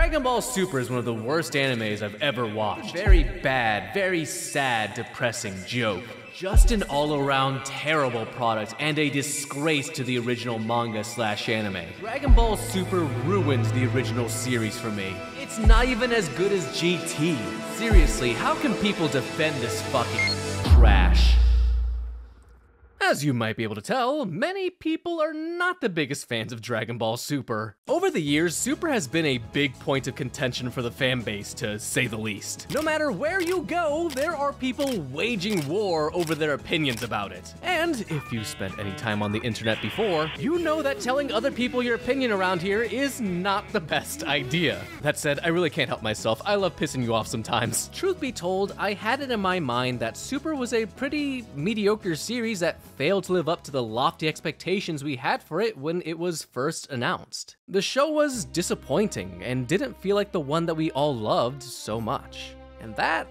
Dragon Ball Super is one of the worst animes I've ever watched. Very bad, very sad, depressing joke. Just an all-around terrible product and a disgrace to the original manga/anime. Dragon Ball Super ruined the original series for me. It's not even as good as GT. Seriously, how can people defend this fucking trash? As you might be able to tell, many people are not the biggest fans of Dragon Ball Super. Over the years, Super has been a big point of contention for the fanbase, to say the least. No matter where you go, there are people waging war over their opinions about it. And if you spent any time on the internet before, you know that telling other people your opinion around here is not the best idea. That said, I really can't help myself. I love pissing you off sometimes. Truth be told, I had it in my mind that Super was a pretty mediocre series that failed to live up to the lofty expectations we had for it when it was first announced. The show was disappointing and didn't feel like the one that we all loved so much. And that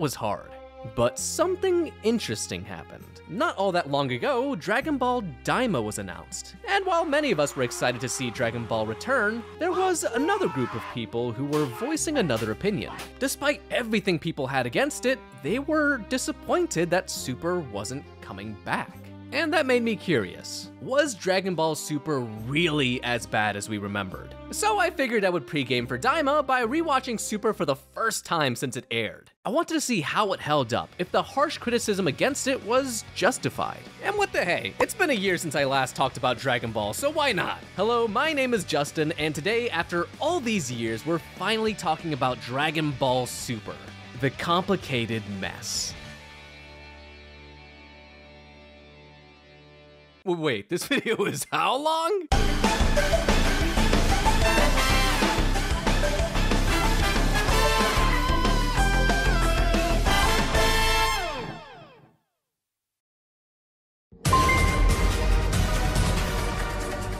was hard. But something interesting happened. Not all that long ago, Dragon Ball Daima was announced. And while many of us were excited to see Dragon Ball return, there was another group of people who were voicing another opinion. Despite everything people had against it, they were disappointed that Super wasn't coming back. And that made me curious. Was Dragon Ball Super really as bad as we remembered? So I figured I would pregame for Daima by rewatching Super for the first time since it aired. I wanted to see how it held up, if the harsh criticism against it was justified. And what the hey, it's been a year since I last talked about Dragon Ball, so why not? Hello, my name is Justin, and today, after all these years, we're finally talking about Dragon Ball Super, the complicated mess. Wait, this video is how long?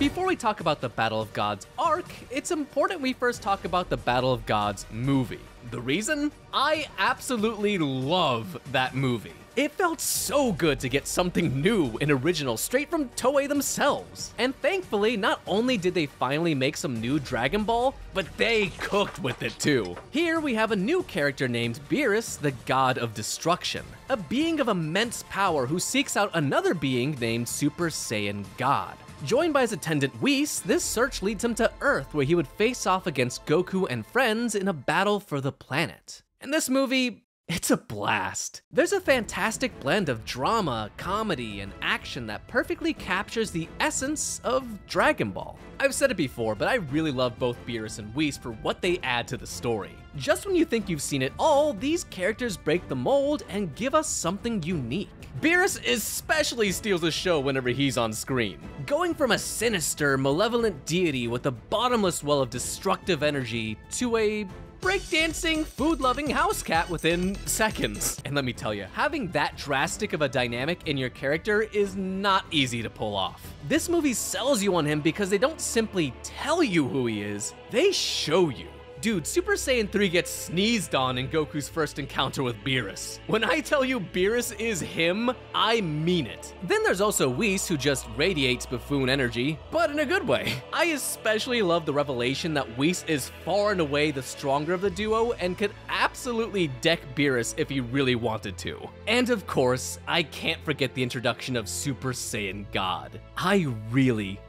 Before we talk about the Battle of Gods arc, it's important we first talk about the Battle of Gods movie. The reason? I absolutely love that movie. It felt so good to get something new and original straight from Toei themselves. And thankfully, not only did they finally make some new Dragon Ball, but they cooked with it too. Here we have a new character named Beerus, the God of Destruction, a being of immense power who seeks out another being named Super Saiyan God. Joined by his attendant Whis, this search leads him to Earth, where he would face off against Goku and friends in a battle for the planet. In this movie, it's a blast. There's a fantastic blend of drama, comedy, and action that perfectly captures the essence of Dragon Ball. I've said it before, but I really love both Beerus and Whis for what they add to the story. Just when you think you've seen it all, these characters break the mold and give us something unique. Beerus especially steals the show whenever he's on screen. Going from a sinister, malevolent deity with a bottomless well of destructive energy to a breakdancing, food-loving house cat within seconds. And let me tell you, having that drastic of a dynamic in your character is not easy to pull off. This movie sells you on him because they don't simply tell you who he is, they show you. Dude, Super Saiyan 3 gets sneezed on in Goku's first encounter with Beerus. When I tell you Beerus is him, I mean it. Then there's also Whis, who just radiates buffoon energy, but in a good way. I especially love the revelation that Whis is far and away the stronger of the duo and could absolutely deck Beerus if he really wanted to. And of course, I can't forget the introduction of Super Saiyan God. I really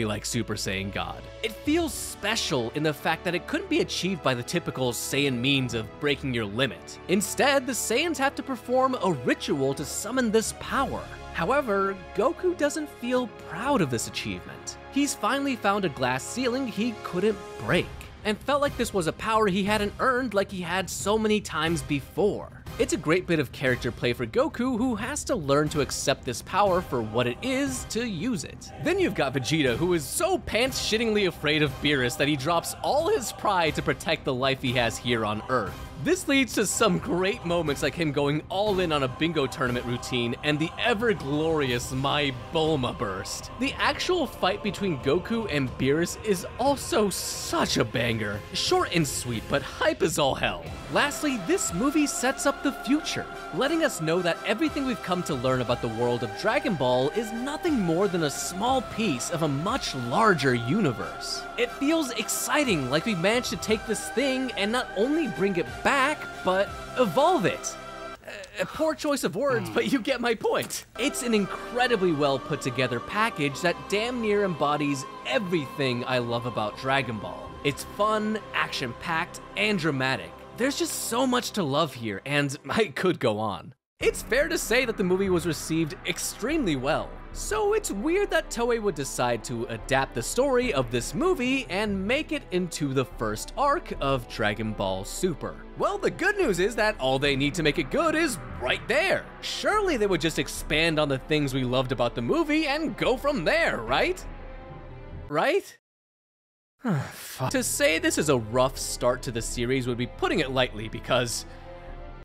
like Super Saiyan God. It feels special in the fact that it couldn't be achieved by the typical Saiyan means of breaking your limit. Instead, the Saiyans have to perform a ritual to summon this power. However, Goku doesn't feel proud of this achievement. He's finally found a glass ceiling he couldn't break, and felt like this was a power he hadn't earned like he had so many times before. It's a great bit of character play for Goku, who has to learn to accept this power for what it is to use it. Then you've got Vegeta, who is so pants-shittingly afraid of Beerus that he drops all his pride to protect the life he has here on Earth. This leads to some great moments like him going all in on a bingo tournament routine and the ever-glorious My Bulma burst. The actual fight between Goku and Beerus is also such a banger. Short and sweet, but hype as all hell. Lastly, this movie sets up the future, letting us know that everything we've come to learn about the world of Dragon Ball is nothing more than a small piece of a much larger universe. It feels exciting, like we managed to take this thing and not only bring it back, but evolve it. A poor choice of words, but you get my point. It's an incredibly well put together package that damn near embodies everything I love about Dragon Ball. It's fun, action-packed, and dramatic. There's just so much to love here, and I could go on. It's fair to say that the movie was received extremely well, so it's weird that Toei would decide to adapt the story of this movie and make it into the first arc of Dragon Ball Super. Well, the good news is that all they need to make it good is right there. Surely they would just expand on the things we loved about the movie and go from there, right? Right? To say this is a rough start to the series would be putting it lightly because,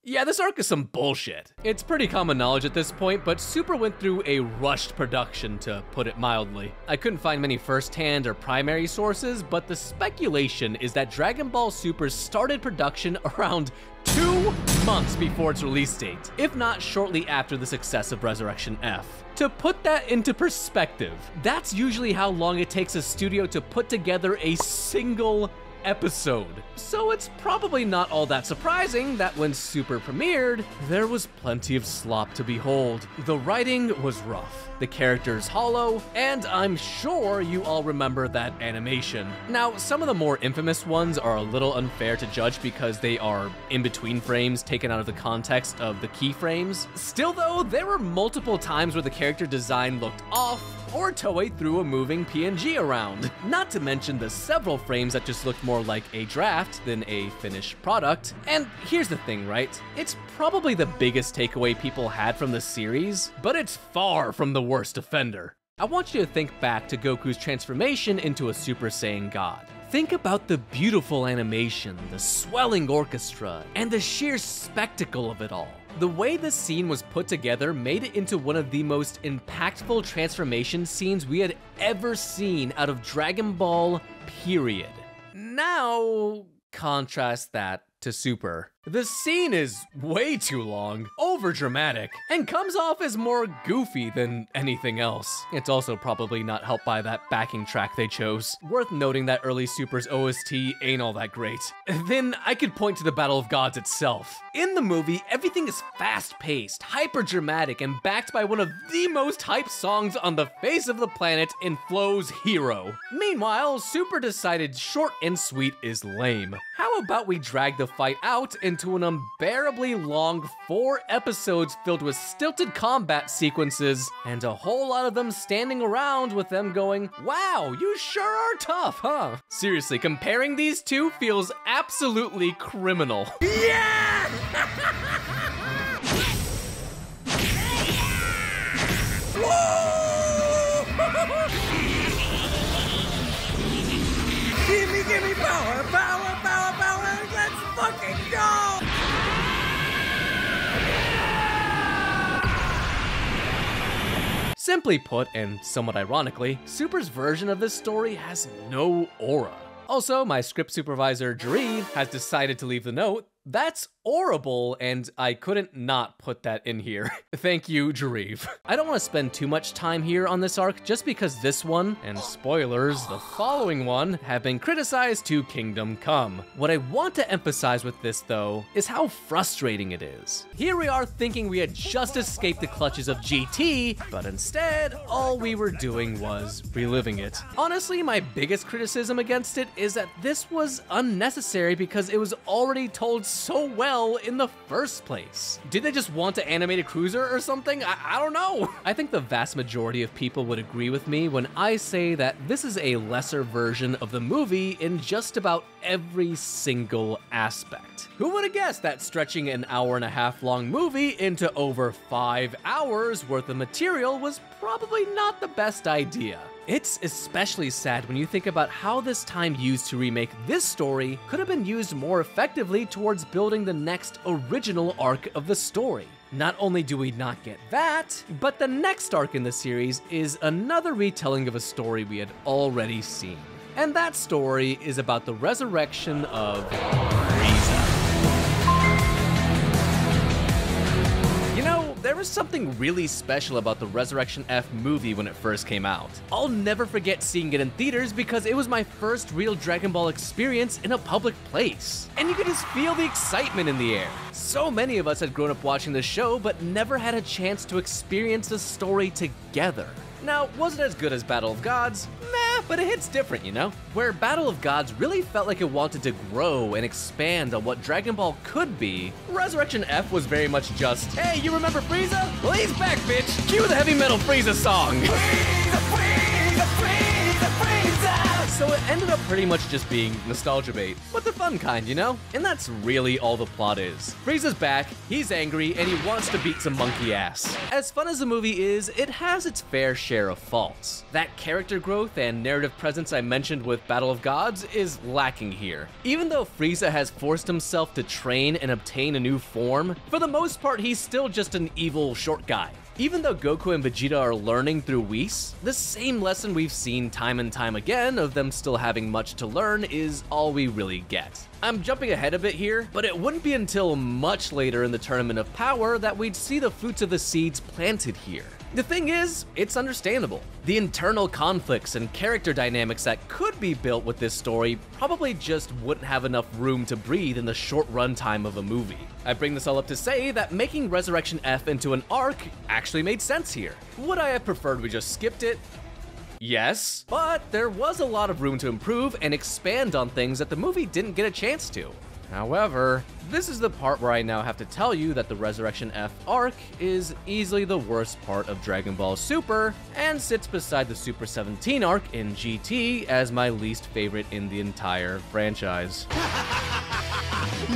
yeah, this arc is some bullshit. It's pretty common knowledge at this point, but Super went through a rushed production, to put it mildly. I couldn't find many first-hand or primary sources, but the speculation is that Dragon Ball Super started production around 2 months before its release date, if not shortly after the success of Resurrection F. To put that into perspective, that's usually how long it takes a studio to put together a single episode. So it's probably not all that surprising that when Super premiered, there was plenty of slop to behold. The writing was rough, the characters hollow, and I'm sure you all remember that animation. Now, some of the more infamous ones are a little unfair to judge because they are in-between frames taken out of the context of the keyframes. Still though, there were multiple times where the character design looked off, or Toei threw a moving PNG around. Not to mention the several frames that just looked more like a draft than a finished product. And here's the thing, right? It's probably the biggest takeaway people had from the series, but it's far from the worst offender. I want you to think back to Goku's transformation into a Super Saiyan God. Think about the beautiful animation, the swelling orchestra, and the sheer spectacle of it all. The way this scene was put together made it into one of the most impactful transformation scenes we had ever seen out of Dragon Ball, period. Now, contrast that to Super. The scene is way too long, over-dramatic, and comes off as more goofy than anything else. It's also probably not helped by that backing track they chose. Worth noting that early Super's OST ain't all that great. Then I could point to the Battle of Gods itself. In the movie, everything is fast-paced, hyper-dramatic, and backed by one of the most hyped songs on the face of the planet in Flow's Hero. Meanwhile, Super decided short and sweet is lame. How about we drag the fight out into an unbearably long 4 episodes filled with stilted combat sequences, and a whole lot of them standing around with them going, "Wow, you sure are tough, huh?" Seriously, comparing these two feels absolutely criminal. Yeah! Give me power, power, power, power, let's fucking go! Simply put, and somewhat ironically, Super's version of this story has no aura. Also, my script supervisor, Jareed, has decided to leave the note, "That's horrible," and I couldn't not put that in here. Thank you, Jareed. I don't want to spend too much time here on this arc just because this one, and spoilers, the following one, have been criticized to Kingdom Come. What I want to emphasize with this, though, is how frustrating it is. Here we are thinking we had just escaped the clutches of GT, but instead, all we were doing was reliving it. Honestly, my biggest criticism against it is that this was unnecessary because it was already told so well in the first place. Did they just want to animate a cruiser or something? I don't know. I think the vast majority of people would agree with me when I say that this is a lesser version of the movie in just about every single aspect. Who would have guessed that stretching an hour-and-a-half long movie into over 5 hours worth of material was probably not the best idea. It's especially sad when you think about how this time used to remake this story could have been used more effectively towards building the next original arc of the story. Not only do we not get that, but the next arc in the series is another retelling of a story we had already seen. And that story is about the resurrection of Frieza. You know, there was something really special about the Resurrection F movie when it first came out. I'll never forget seeing it in theaters because it was my first real Dragon Ball experience in a public place. And you could just feel the excitement in the air. So many of us had grown up watching the show, but never had a chance to experience the story together. Now, was it as good as Battle of Gods? Nah, but it hits different, you know? Where Battle of Gods really felt like it wanted to grow and expand on what Dragon Ball could be, Resurrection F was very much just, hey, you remember Frieza? Well, he's back, bitch! Cue the heavy metal Frieza song! Frieza, Frieza, Frieza, Frieza! So it ended up pretty much just being nostalgia bait, but the fun kind, you know? And that's really all the plot is. Frieza's back, he's angry, and he wants to beat some monkey ass. As fun as the movie is, it has its fair share of faults. That character growth and narrative presence I mentioned with Battle of Gods is lacking here. Even though Frieza has forced himself to train and obtain a new form, for the most part he's still just an evil short guy. Even though Goku and Vegeta are learning through Whis, the same lesson we've seen time and time again of them still having much to learn is all we really get. I'm jumping ahead a bit here, but it wouldn't be until much later in the Tournament of Power that we'd see the fruits of the seeds planted here. The thing is, it's understandable. The internal conflicts and character dynamics that could be built with this story probably just wouldn't have enough room to breathe in the short runtime of a movie. I bring this all up to say that making Resurrection F into an arc actually made sense here. Would I have preferred we just skipped it? Yes, but there was a lot of room to improve and expand on things that the movie didn't get a chance to. However, this is the part where I now have to tell you that the Resurrection F arc is easily the worst part of Dragon Ball Super, and sits beside the Super 17 arc in GT as my least favorite in the entire franchise.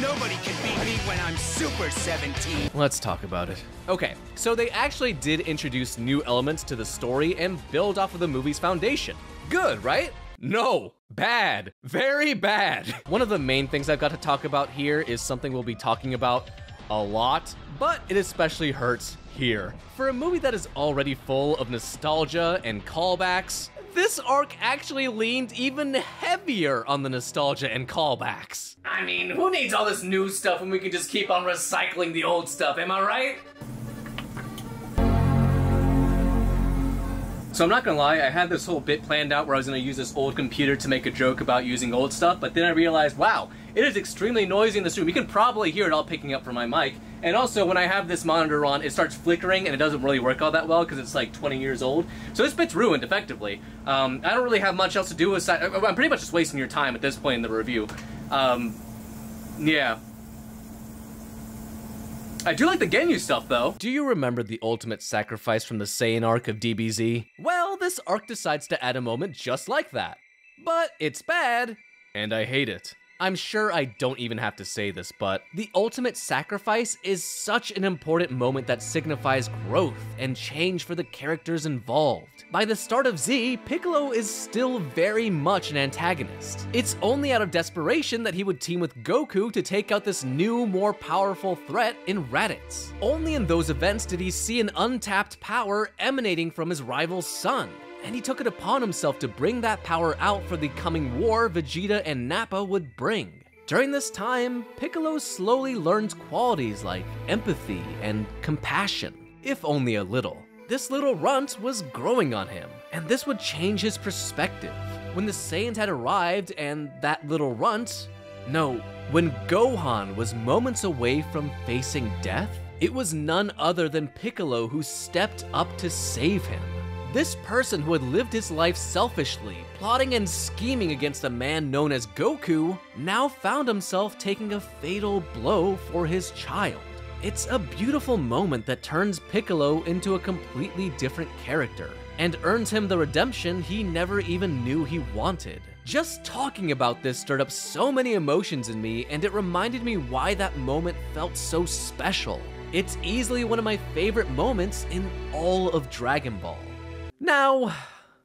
Nobody can beat me when I'm Super 17. Let's talk about it. Okay, so they actually did introduce new elements to the story and build off of the movie's foundation. Good, right? No, bad, very bad. One of the main things I've got to talk about here is something we'll be talking about a lot, but it especially hurts here. For a movie that is already full of nostalgia and callbacks, this arc actually leaned even heavier on the nostalgia and callbacks. I mean, who needs all this new stuff when we can just keep on recycling the old stuff, am I right? So I'm not gonna lie, I had this whole bit planned out where I was gonna use this old computer to make a joke about using old stuff, but then I realized, wow, it is extremely noisy in this room. You can probably hear it all picking up from my mic. And also, when I have this monitor on, it starts flickering and it doesn't really work all that well because it's like 20 years old. So this bit's ruined, effectively. I don't really have much else to do aside. I'm pretty much just wasting your time at this point in the review. Yeah. I do like the Ginyu stuff, though. Do you remember the ultimate sacrifice from the Saiyan arc of DBZ? Well, this arc decides to add a moment just like that. But it's bad, and I hate it. I'm sure I don't even have to say this, but the ultimate sacrifice is such an important moment that signifies growth and change for the characters involved. By the start of Z, Piccolo is still very much an antagonist. It's only out of desperation that he would team with Goku to take out this new, more powerful threat in Raditz. Only in those events did he see an untapped power emanating from his rival's son. And he took it upon himself to bring that power out for the coming war Vegeta and Nappa would bring. During this time, Piccolo slowly learns qualities like empathy and compassion, if only a little. This little runt was growing on him, and this would change his perspective. When the Saiyans had arrived and that little runt, when Gohan was moments away from facing death, it was none other than Piccolo who stepped up to save him. This person who had lived his life selfishly, plotting and scheming against a man known as Goku, now found himself taking a fatal blow for his child. It's a beautiful moment that turns Piccolo into a completely different character, and earns him the redemption he never even knew he wanted. Just talking about this stirred up so many emotions in me, and it reminded me why that moment felt so special. It's easily one of my favorite moments in all of Dragon Ball. Now,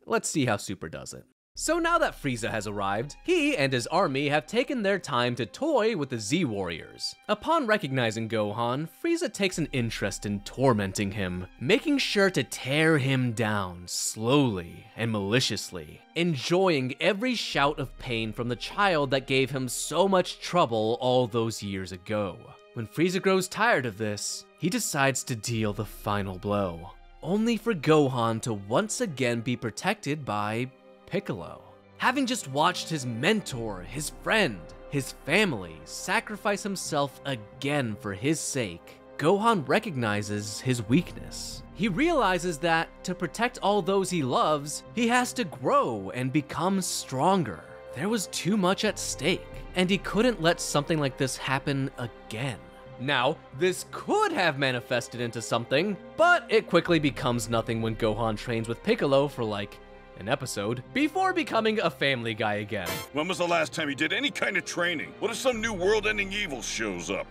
let's see how Super does it. So now that Frieza has arrived, he and his army have taken their time to toy with the Z-Warriors. Upon recognizing Gohan, Frieza takes an interest in tormenting him, making sure to tear him down slowly and maliciously, enjoying every shout of pain from the child that gave him so much trouble all those years ago. When Frieza grows tired of this, he decides to deal the final blow, only for Gohan to once again be protected by Piccolo. Having just watched his mentor, his friend, his family sacrifice himself again for his sake, Gohan recognizes his weakness. He realizes that to protect all those he loves, he has to grow and become stronger. There was too much at stake, and he couldn't let something like this happen again. Now, this could have manifested into something, but it quickly becomes nothing when Gohan trains with Piccolo for like an episode before becoming a Family Guy again. When was the last time you did any kind of training? What if some new world-ending evil shows up?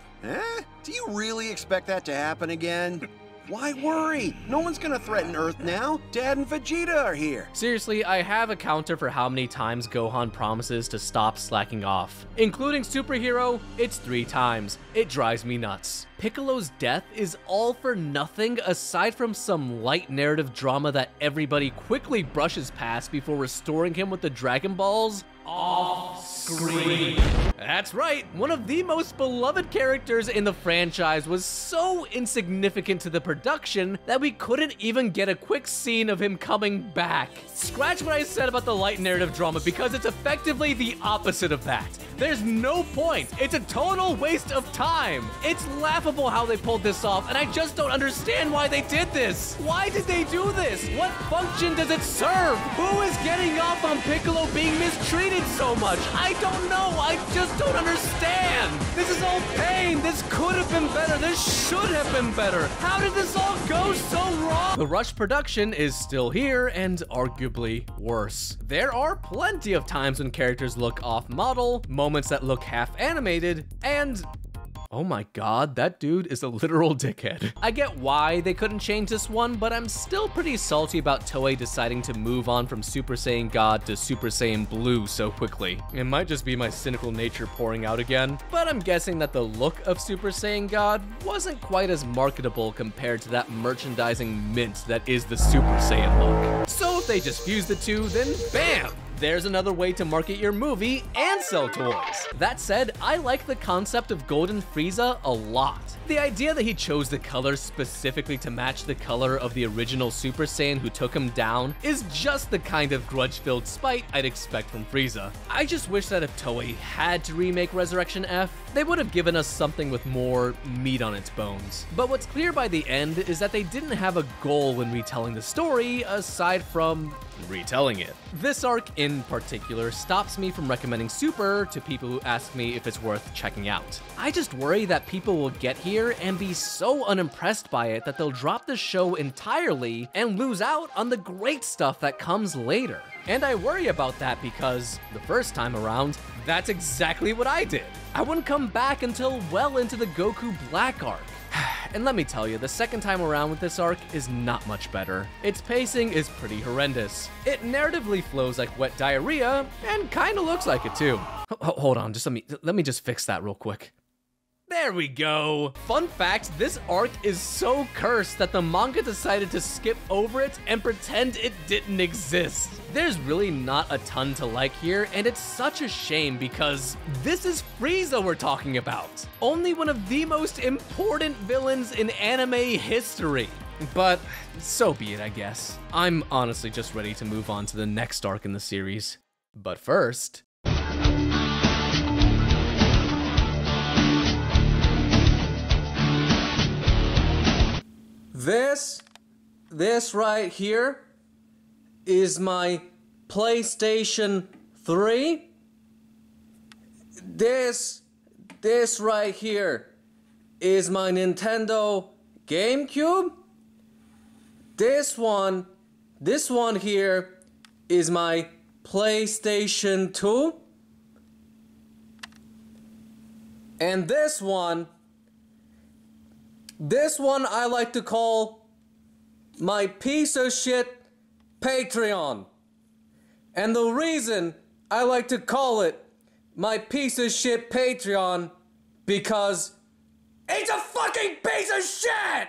Do you really expect that to happen again? Why worry? No one's gonna threaten Earth now. Dad and Vegeta are here. Seriously, I have a counter for how many times Gohan promises to stop slacking off. Including Superhero, it's 3 times. It drives me nuts. Piccolo's death is all for nothing aside from some light narrative drama that everybody quickly brushes past before restoring him with the Dragon Balls off screen. That's right, one of the most beloved characters in the franchise was so insignificant to the production that we couldn't even get a quick scene of him coming back. Scratch what I said about the light narrative drama because it's effectively the opposite of that. There's no point. It's a total waste of time. It's laughable how they pulled this off, and I just don't understand why they did this. Why did they do this? What function does it serve? Who is getting off on Piccolo being mistreated so much? I don't know. I just don't understand. This is all pain. This could have been better. This should have been better. How did this all go so wrong? The rushed production is still here and arguably worse. There are plenty of times when characters look off model, moments that look half animated, and oh my god, that dude is a literal dickhead. I get why they couldn't change this one, but I'm still pretty salty about Toei deciding to move on from Super Saiyan God to Super Saiyan Blue so quickly. It might just be my cynical nature pouring out again, but I'm guessing that the look of Super Saiyan God wasn't quite as marketable compared to that merchandising mint that is the Super Saiyan look. So if they just fuse the two, then bam! There's another way to market your movie and sell toys. That said, I like the concept of Golden Frieza a lot. The idea that he chose the color specifically to match the color of the original Super Saiyan who took him down is just the kind of grudge-filled spite I'd expect from Frieza. I just wish that if Toei had to remake Resurrection F, they would have given us something with more meat on its bones. But what's clear by the end is that they didn't have a goal when retelling the story aside from retelling it. This arc in particular stops me from recommending Super to people who ask me if it's worth checking out. I just worry that people will get here and be so unimpressed by it that they'll drop the show entirely and lose out on the great stuff that comes later. And I worry about that because the first time around, that's exactly what I did. I wouldn't come back until well into the Goku Black arc. And let me tell you, the second time around with this arc is not much better. Its pacing is pretty horrendous. It narratively flows like wet diarrhea, and kinda looks like it too. Hold on, just let me just fix that real quick. There we go. Fun fact, this arc is so cursed that the manga decided to skip over it and pretend it didn't exist. There's really not a ton to like here, and it's such a shame because this is Frieza we're talking about. Only one of the most important villains in anime history. But so be it, I guess. I'm honestly just ready to move on to the next arc in the series. But first, This right here is my PlayStation 3. This right here is my Nintendo GameCube. This one here is my PlayStation 2. And this one I like to call my piece of shit Patreon. And the reason I like to call it my piece of shit Patreon, because it's a fucking piece of shit!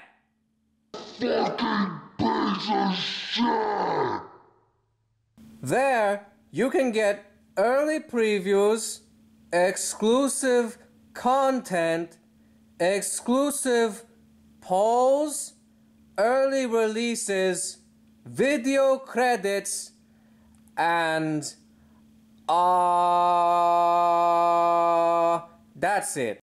Fucking piece of shit! There, you can get early previews, exclusive content, exclusive polls, early releases, video credits, and that's it.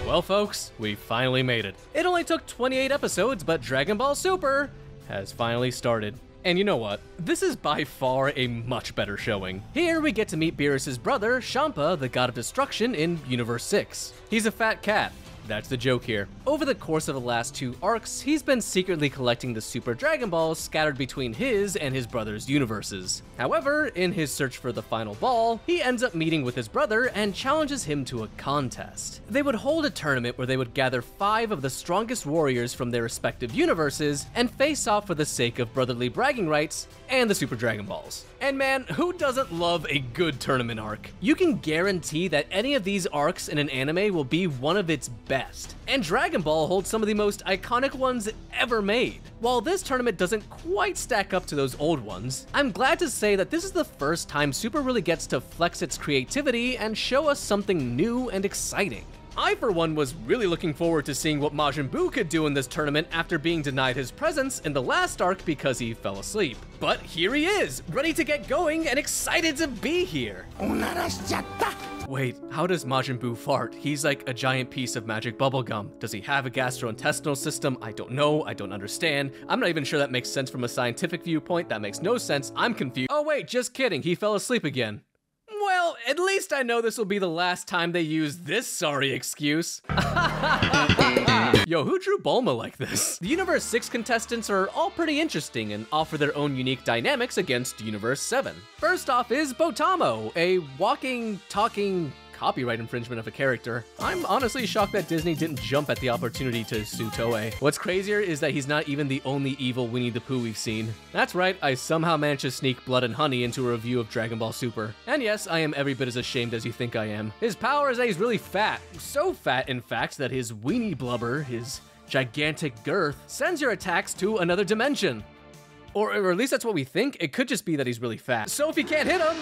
Well, folks, we finally made it. It only took 28 episodes, but Dragon Ball Super has finally started. And you know what? This is by far a much better showing. Here we get to meet Beerus' brother, Champa, the god of destruction in Universe 6. He's a fat cat. That's the joke here. Over the course of the last 2 arcs, he's been secretly collecting the Super Dragon Balls scattered between his and his brother's universes. However, in his search for the final ball, he ends up meeting with his brother and challenges him to a contest. They would hold a tournament where they would gather 5 of the strongest warriors from their respective universes and face off for the sake of brotherly bragging rights and the Super Dragon Balls. And man, who doesn't love a good tournament arc? You can guarantee that any of these arcs in an anime will be one of its best. And Dragon Ball holds some of the most iconic ones ever made. While this tournament doesn't quite stack up to those old ones, I'm glad to say that this is the first time Super really gets to flex its creativity and show us something new and exciting. I, for one, was really looking forward to seeing what Majin Buu could do in this tournament after being denied his presence in the last arc because he fell asleep. But here he is, ready to get going and excited to be here. Wait, how does Majin Buu fart? He's like a giant piece of magic bubblegum. Does he have a gastrointestinal system? I don't know, I don't understand. I'm not even sure that makes sense from a scientific viewpoint. That makes no sense, I'm confused. Oh wait, just kidding, he fell asleep again. Well, at least I know this will be the last time they use this sorry excuse. Yo, who drew Bulma like this? The Universe 6 contestants are all pretty interesting and offer their own unique dynamics against Universe 7. First off is Botamo, a walking, talking, copyright infringement of a character. I'm honestly shocked that Disney didn't jump at the opportunity to sue Toei. What's crazier is that he's not even the only evil Winnie the Pooh we've seen. That's right, I somehow managed to sneak Blood and Honey into a review of Dragon Ball Super. And yes, I am every bit as ashamed as you think I am. His power is that he's really fat. So fat, in fact, that his weenie blubber, his gigantic girth, sends your attacks to another dimension. Or at least that's what we think. It could just be that he's really fat. So if you can't hit him,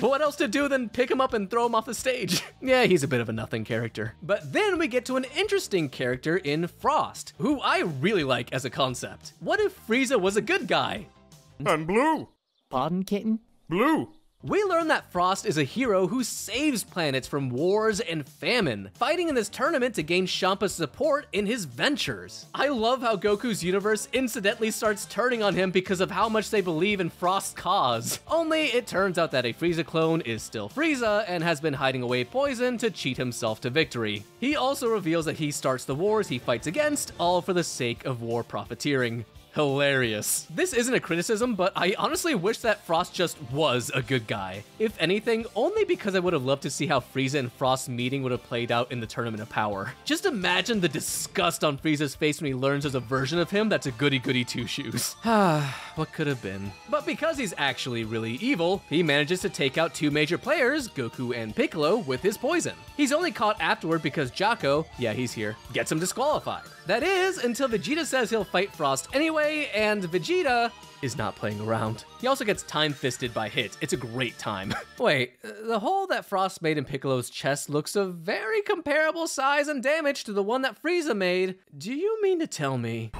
what else to do than pick him up and throw him off the stage? Yeah, he's a bit of a nothing character. But then we get to an interesting character in Frost, who I really like as a concept. What if Frieza was a good guy? I'm Blue. Pardon, kitten? Blue. We learn that Frost is a hero who saves planets from wars and famine, fighting in this tournament to gain Champa's support in his ventures. I love how Goku's universe incidentally starts turning on him because of how much they believe in Frost's cause. Only it turns out that a Frieza clone is still Frieza and has been hiding away poison to cheat himself to victory. He also reveals that he starts the wars he fights against, all for the sake of war profiteering. Hilarious. This isn't a criticism, but I honestly wish that Frost just was a good guy. If anything, only because I would have loved to see how Frieza and Frost's meeting would have played out in the Tournament of Power. Just imagine the disgust on Frieza's face when he learns there's a version of him that's a goody-goody two-shoes. What could have been? But because he's actually really evil, he manages to take out 2 major players, Goku and Piccolo, with his poison. He's only caught afterward because Jaco, yeah, he's here, gets him disqualified. That is, until Vegeta says he'll fight Frost anyway, and Vegeta is not playing around. He also gets time-fisted by Hit. It's a great time. Wait, the hole that Frost made in Piccolo's chest looks a very comparable size and damage to the one that Frieza made. Do you mean to tell me?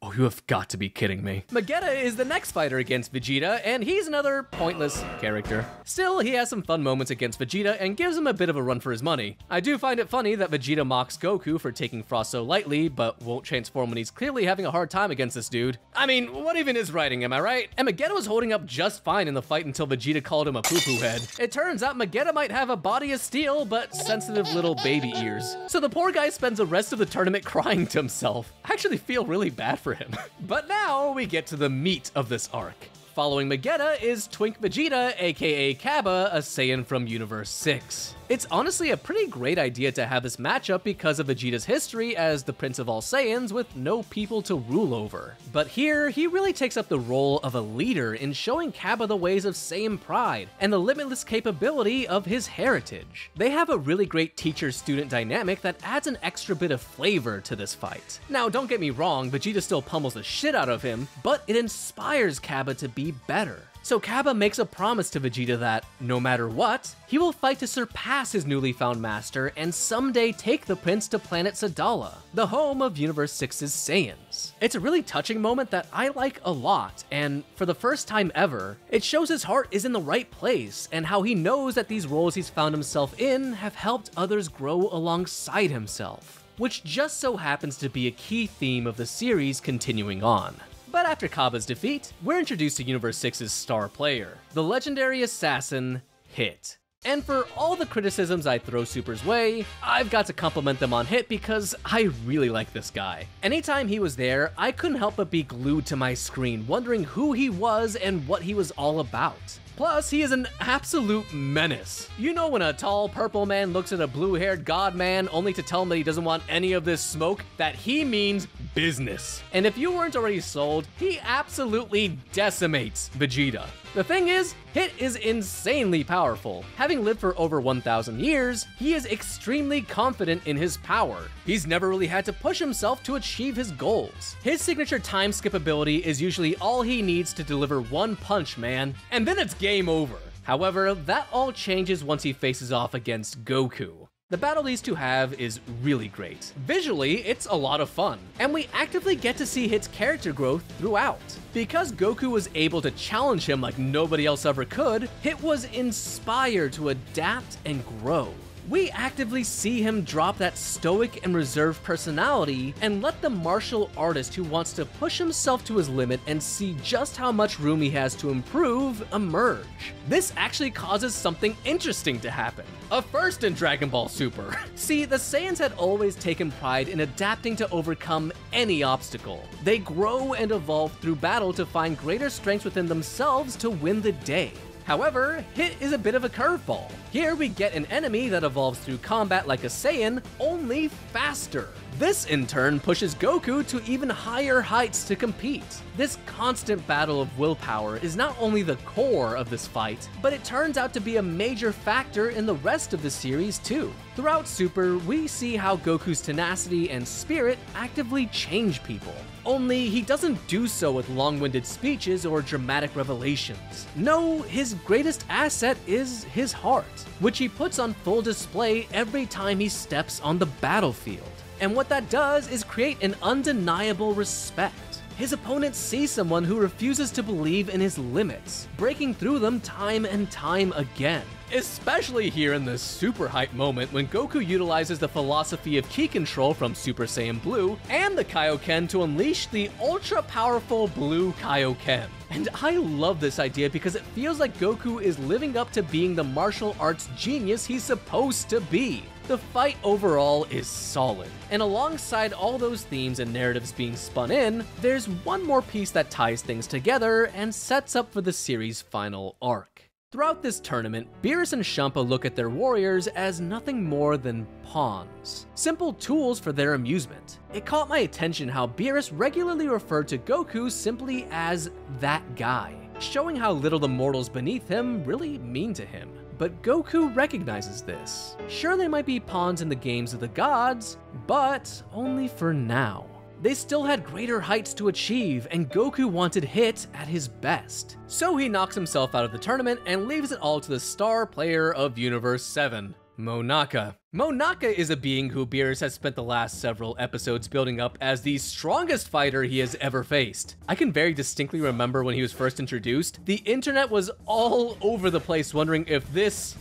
Oh, you have got to be kidding me. Vegeta is the next fighter against Vegeta, and he's another pointless character. Still, he has some fun moments against Vegeta and gives him a bit of a run for his money. I do find it funny that Vegeta mocks Goku for taking Frost so lightly, but won't transform when he's clearly having a hard time against this dude. I mean, what even is writing, am I right? And Vegeta was holding up just fine in the fight until Vegeta called him a poo-poo head. It turns out Vegeta might have a body of steel, but sensitive little baby ears. So the poor guy spends the rest of the tournament crying to himself. I actually feel really bad for him. But now we get to the meat of this arc. following Vegeta is Twink Vegeta, aka Cabba, a Saiyan from Universe 6. It's honestly a pretty great idea to have this matchup because of Vegeta's history as the Prince of all Saiyans with no people to rule over. But here, he really takes up the role of a leader in showing Cabba the ways of Saiyan pride and the limitless capability of his heritage. They have a really great teacher-student dynamic that adds an extra bit of flavor to this fight. Now, don't get me wrong, Vegeta still pummels the shit out of him, but it inspires Cabba to be better. So Cabba makes a promise to Vegeta that, no matter what, he will fight to surpass his newly found master and someday take the prince to planet Sadala, the home of Universe 6's Saiyans. It's a really touching moment that I like a lot, and for the first time ever, it shows his heart is in the right place and how he knows that these roles he's found himself in have helped others grow alongside himself, which just so happens to be a key theme of the series continuing on. But after Cabba's defeat, we're introduced to Universe 6's star player, the legendary assassin, Hit. And for all the criticisms I throw Super's way, I've got to compliment them on Hit because I really like this guy. Anytime he was there, I couldn't help but be glued to my screen, wondering who he was and what he was all about. Plus, he is an absolute menace. You know when a tall purple man looks at a blue-haired god man only to tell him that he doesn't want any of this smoke, that he means business. And if you weren't already sold, he absolutely decimates Vegeta. The thing is, Hit is insanely powerful. Having lived for over 1,000 years, he is extremely confident in his power. He's never really had to push himself to achieve his goals. His signature time skip ability is usually all he needs to deliver one punch, man, and then it's game over. However, that all changes once he faces off against Goku. The battle these two have is really great. Visually, it's a lot of fun, and we actively get to see Hit's character growth throughout. Because Goku was able to challenge him like nobody else ever could, Hit was inspired to adapt and grow. We actively see him drop that stoic and reserved personality and let the martial artist who wants to push himself to his limit and see just how much room he has to improve emerge. This actually causes something interesting to happen. A first in Dragon Ball Super. See, the Saiyans had always taken pride in adapting to overcome any obstacle. They grow and evolve through battle to find greater strengths within themselves to win the day. However, Hit is a bit of a curveball. Here we get an enemy that evolves through combat like a Saiyan, only faster. This in turn pushes Goku to even higher heights to compete. This constant battle of willpower is not only the core of this fight, but it turns out to be a major factor in the rest of the series too. Throughout Super, we see how Goku's tenacity and spirit actively change people. Only he doesn't do so with long-winded speeches or dramatic revelations. No, his greatest asset is his heart, which he puts on full display every time he steps on the battlefield. And what that does is create an undeniable respect. His opponents see someone who refuses to believe in his limits, breaking through them time and time again. Especially here in this super hype moment when Goku utilizes the philosophy of ki control from Super Saiyan Blue and the Kaioken to unleash the ultra-powerful Blue Kaioken. And I love this idea because it feels like Goku is living up to being the martial arts genius he's supposed to be. The fight overall is solid, and alongside all those themes and narratives being spun in, there's one more piece that ties things together and sets up for the series' final arc. Throughout this tournament, Beerus and Champa look at their warriors as nothing more than pawns, simple tools for their amusement. It caught my attention how Beerus regularly referred to Goku simply as that guy, showing how little the mortals beneath him really mean to him. But Goku recognizes this. Sure, they might be pawns in the games of the gods, but only for now. They still had greater heights to achieve, and Goku wanted Hit at his best. So he knocks himself out of the tournament and leaves it all to the star player of Universe 7, Monaka. Monaka is a being who Beerus has spent the last several episodes building up as the strongest fighter he has ever faced. I can very distinctly remember when he was first introduced, the internet was all over the place wondering if this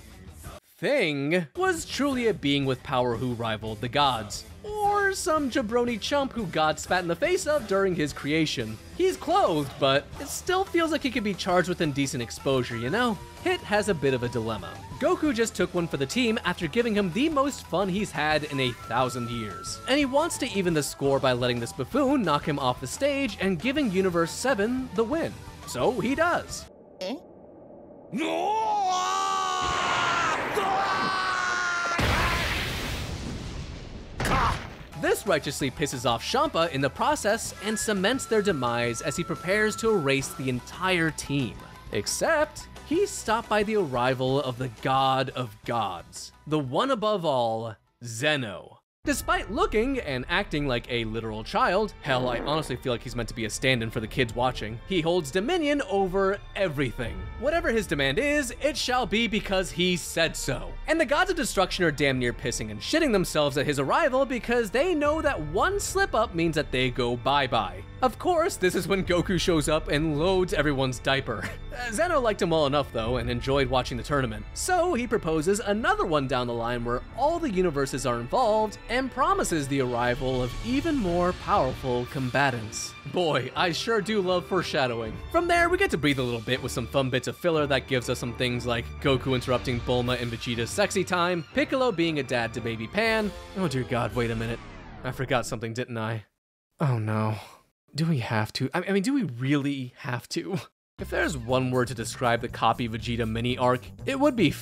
thing was truly a being with power who rivaled the gods, or some jabroni chump who God spat in the face of during his creation. He's clothed, but it still feels like he could be charged with indecent exposure, you know? Hit has a bit of a dilemma. Goku just took one for the team after giving him the most fun he's had in 1,000 years. And he wants to even the score by letting this buffoon knock him off the stage and giving Universe 7 the win. So he does. This righteously pisses off Champa in the process and cements their demise as he prepares to erase the entire team. Except, he's stopped by the arrival of the God of Gods, the one above all, Zeno. Despite looking and acting like a literal child, hell, I honestly feel like he's meant to be a stand-in for the kids watching, he holds dominion over everything. Whatever his demand is, it shall be because he said so. And the gods of destruction are damn near pissing and shitting themselves at his arrival because they know that one slip-up means that they go bye-bye. Of course, this is when Goku shows up and loads everyone's diaper. Zeno liked him well enough though and enjoyed watching the tournament, so he proposes another one down the line where all the universes are involved and promises the arrival of even more powerful combatants. Boy, I sure do love foreshadowing. From there, we get to breathe a little bit with some fun bits of filler that gives us some things like Goku interrupting Bulma and Vegeta's sexy time, Piccolo being a dad to baby Pan. Oh dear God, wait a minute. I forgot something, didn't I? Oh no. Do we have to? I mean, do we really have to? If there's one word to describe the Copy Vegeta mini arc, it would be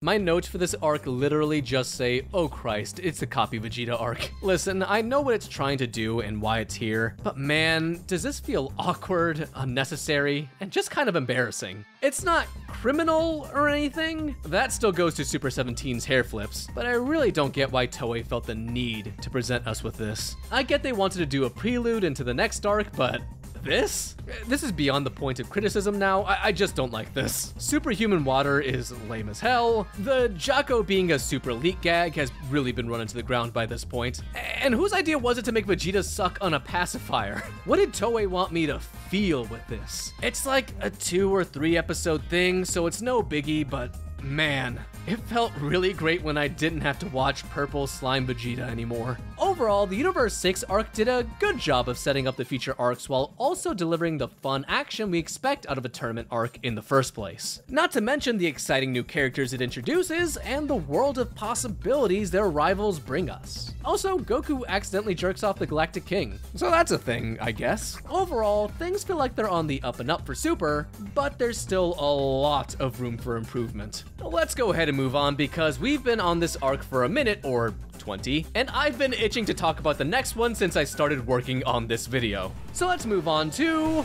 My notes for this arc literally just say, oh Christ, it's the Copy Vegeta arc. Listen, I know what it's trying to do and why it's here, but man, does this feel awkward, unnecessary, and just kind of embarrassing. It's not criminal or anything. That still goes to Super 17's hair flips, but I really don't get why Toei felt the need to present us with this. I get they wanted to do a prelude into the next arc, but this is beyond the point of criticism now. I just don't like this. Superhuman water is lame as hell. The Jaco being a super elite gag has really been run into the ground by this point. And whose idea was it to make Vegeta suck on a pacifier? What did Toei want me to feel with this? It's like a 2 or 3 episode thing, so it's no biggie, but man, it felt really great when I didn't have to watch Purple Slime Vegeta anymore. Overall, the Universe 6 arc did a good job of setting up the future arcs while also delivering the fun action we expect out of a tournament arc in the first place. Not to mention the exciting new characters it introduces and the world of possibilities their rivals bring us. Also, Goku accidentally jerks off the Galactic King, so that's a thing, I guess. Overall, things feel like they're on the up and up for Super, but there's still a lot of room for improvement. Let's go ahead and move on because we've been on this arc for a minute or 20, and I've been itching to talk about the next one since I started working on this video. So let's move on to...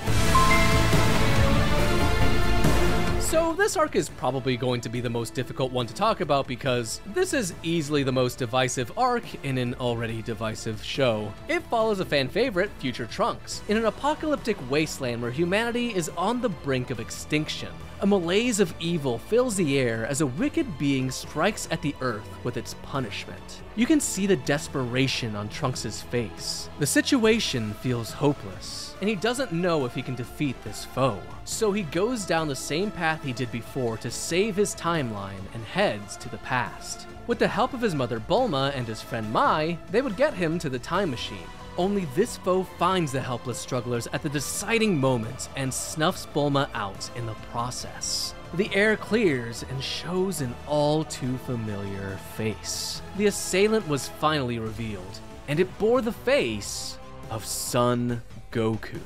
So this arc is probably going to be the most difficult one to talk about because this is easily the most divisive arc in an already divisive show. It follows a fan favorite, Future Trunks, in an apocalyptic wasteland where humanity is on the brink of extinction. A malaise of evil fills the air as a wicked being strikes at the earth with its punishment. You can see the desperation on Trunks' face. The situation feels hopeless, and he doesn't know if he can defeat this foe. So he goes down the same path he did before to save his timeline and heads to the past. With the help of his mother Bulma and his friend Mai, they would get him to the time machine. Only this foe finds the helpless strugglers at the deciding moment and snuffs Bulma out in the process. The air clears and shows an all too familiar face. The assailant was finally revealed, and it bore the face of Son Goku.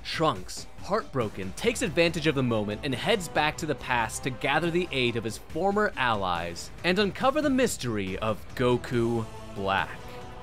Trunks, heartbroken, takes advantage of the moment and heads back to the past to gather the aid of his former allies and uncover the mystery of Goku Black.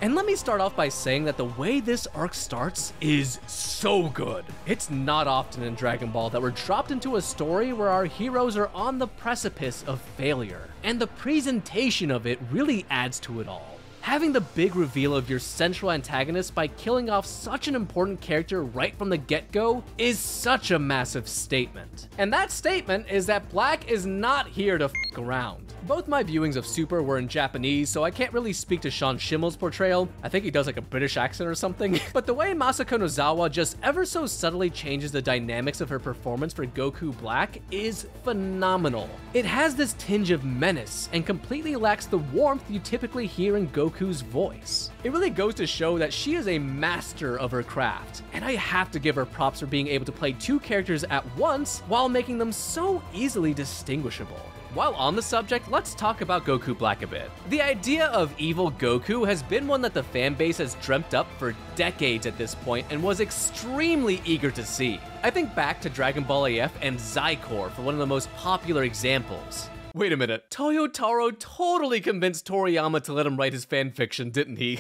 And let me start off by saying that the way this arc starts is so good. It's not often in Dragon Ball that we're dropped into a story where our heroes are on the precipice of failure, and the presentation of it really adds to it all. Having the big reveal of your central antagonist by killing off such an important character right from the get-go is such a massive statement. And that statement is that Black is not here to f*** around. Both my viewings of Super were in Japanese, so I can't really speak to Sean Schimmel's portrayal. I think he does like a British accent or something. But the way Masako Nozawa just ever so subtly changes the dynamics of her performance for Goku Black is phenomenal. It has this tinge of menace and completely lacks the warmth you typically hear in Goku Goku's voice. It really goes to show that she is a master of her craft, and I have to give her props for being able to play two characters at once while making them so easily distinguishable. While on the subject, let's talk about Goku Black a bit. The idea of evil Goku has been one that the fanbase has dreamt up for decades at this point and was extremely eager to see. I think back to Dragon Ball AF and Zycor for one of the most popular examples. Wait a minute, Toyotaro totally convinced Toriyama to let him write his fanfiction, didn't he?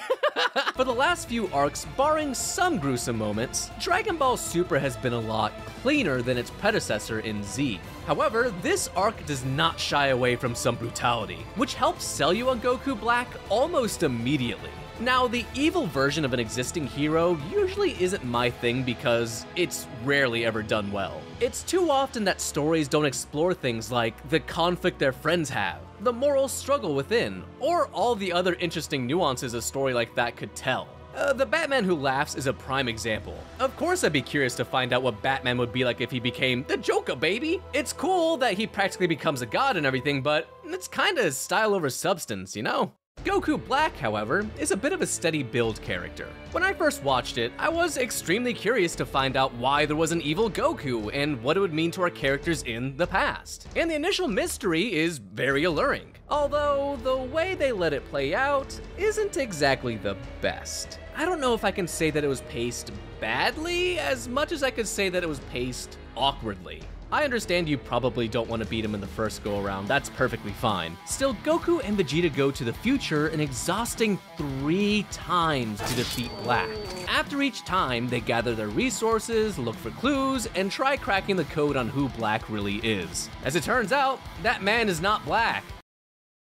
For the last few arcs, barring some gruesome moments, Dragon Ball Super has been a lot cleaner than its predecessor in Z. However, this arc does not shy away from some brutality, which helps sell you on Goku Black almost immediately. Now, the evil version of an existing hero usually isn't my thing because it's rarely ever done well. It's too often that stories don't explore things like the conflict their friends have, the moral struggle within, or all the other interesting nuances a story like that could tell. The Batman Who Laughs is a prime example. Of course I'd be curious to find out what Batman would be like if he became the Joker, baby! It's cool that he practically becomes a god and everything, but it's kinda style over substance, you know? Goku Black, however, is a bit of a steady build character. When I first watched it, I was extremely curious to find out why there was an evil Goku and what it would mean to our characters in the past. And the initial mystery is very alluring, although the way they let it play out isn't exactly the best. I don't know if I can say that it was paced badly as much as I could say that it was paced awkwardly. I understand you probably don't want to beat him in the first go-around, that's perfectly fine. Still, Goku and Vegeta go to the future an exhausting 3 times to defeat Black. After each time, they gather their resources, look for clues, and try cracking the code on who Black really is. As it turns out, that man is not Black.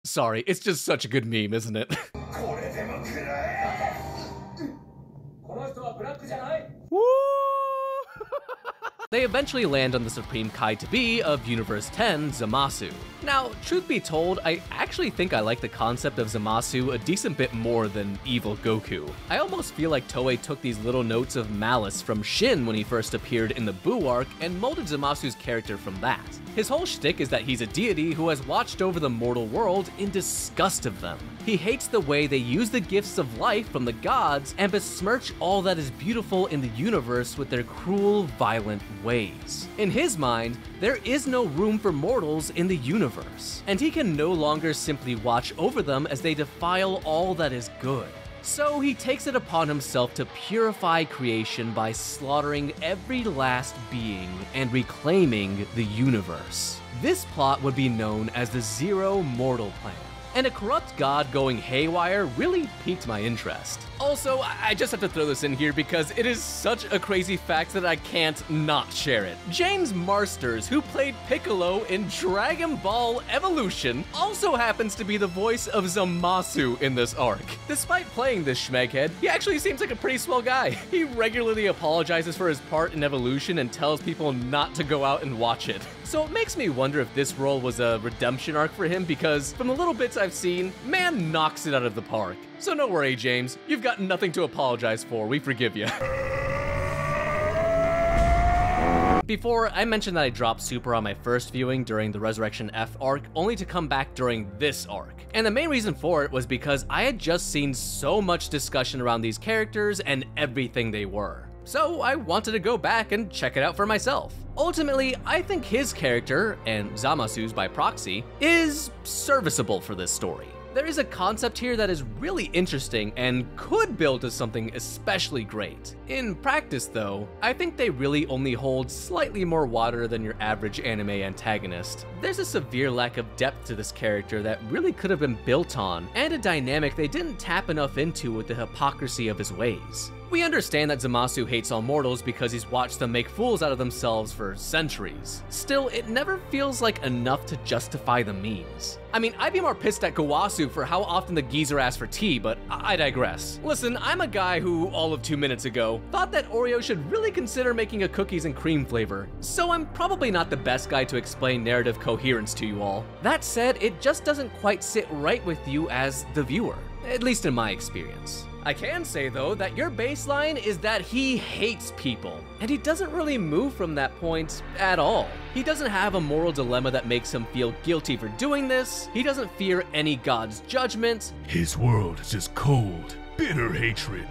Sorry, it's just such a good meme, isn't it? Woo! They eventually land on the Supreme Kai to be of Universe 10, Zamasu. Now, truth be told, I actually think I like the concept of Zamasu a decent bit more than evil Goku. I almost feel like Toei took these little notes of malice from Shin when he first appeared in the Buu arc and molded Zamasu's character from that. His whole shtick is that he's a deity who has watched over the mortal world in disgust of them. He hates the way they use the gifts of life from the gods and besmirch all that is beautiful in the universe with their cruel, violent ways. In his mind, there is no room for mortals in the universe, and he can no longer simply watch over them as they defile all that is good. So he takes it upon himself to purify creation by slaughtering every last being and reclaiming the universe. This plot would be known as the Zero Mortal Plan. And a corrupt god going haywire really piqued my interest. Also, I just have to throw this in here because it is such a crazy fact that I can't not share it. James Marsters, who played Piccolo in Dragon Ball Evolution, also happens to be the voice of Zamasu in this arc. Despite playing this schmeghead, he actually seems like a pretty swell guy. He regularly apologizes for his part in Evolution and tells people not to go out and watch it. So it makes me wonder if this role was a redemption arc for him because from the little bits I've seen, man knocks it out of the park. So don't worry, James. You've got nothing to apologize for. We forgive you. Before, I mentioned that I dropped Super on my first viewing during the Resurrection F arc, only to come back during this arc. And the main reason for it was because I had just seen so much discussion around these characters and everything they were. So I wanted to go back and check it out for myself. Ultimately, I think his character, and Zamasu's by proxy, is serviceable for this story. There is a concept here that is really interesting and could build to something especially great. In practice though, I think they really only hold slightly more water than your average anime antagonist. There's a severe lack of depth to this character that really could have been built on, and a dynamic they didn't tap enough into with the hypocrisy of his ways. We understand that Zamasu hates all mortals because he's watched them make fools out of themselves for centuries. Still, it never feels like enough to justify the memes. I mean, I'd be more pissed at Gowasu for how often the geezer asks for tea, but I digress. Listen, I'm a guy who, all of 2 minutes ago, thought that Oreo should really consider making a cookies and cream flavor, so I'm probably not the best guy to explain narrative coherence to you all. That said, it just doesn't quite sit right with you as the viewer, at least in my experience. I can say though that your baseline is that he hates people, and he doesn't really move from that point at all. He doesn't have a moral dilemma that makes him feel guilty for doing this. He doesn't fear any god's judgment. His world is just cold, bitter hatred.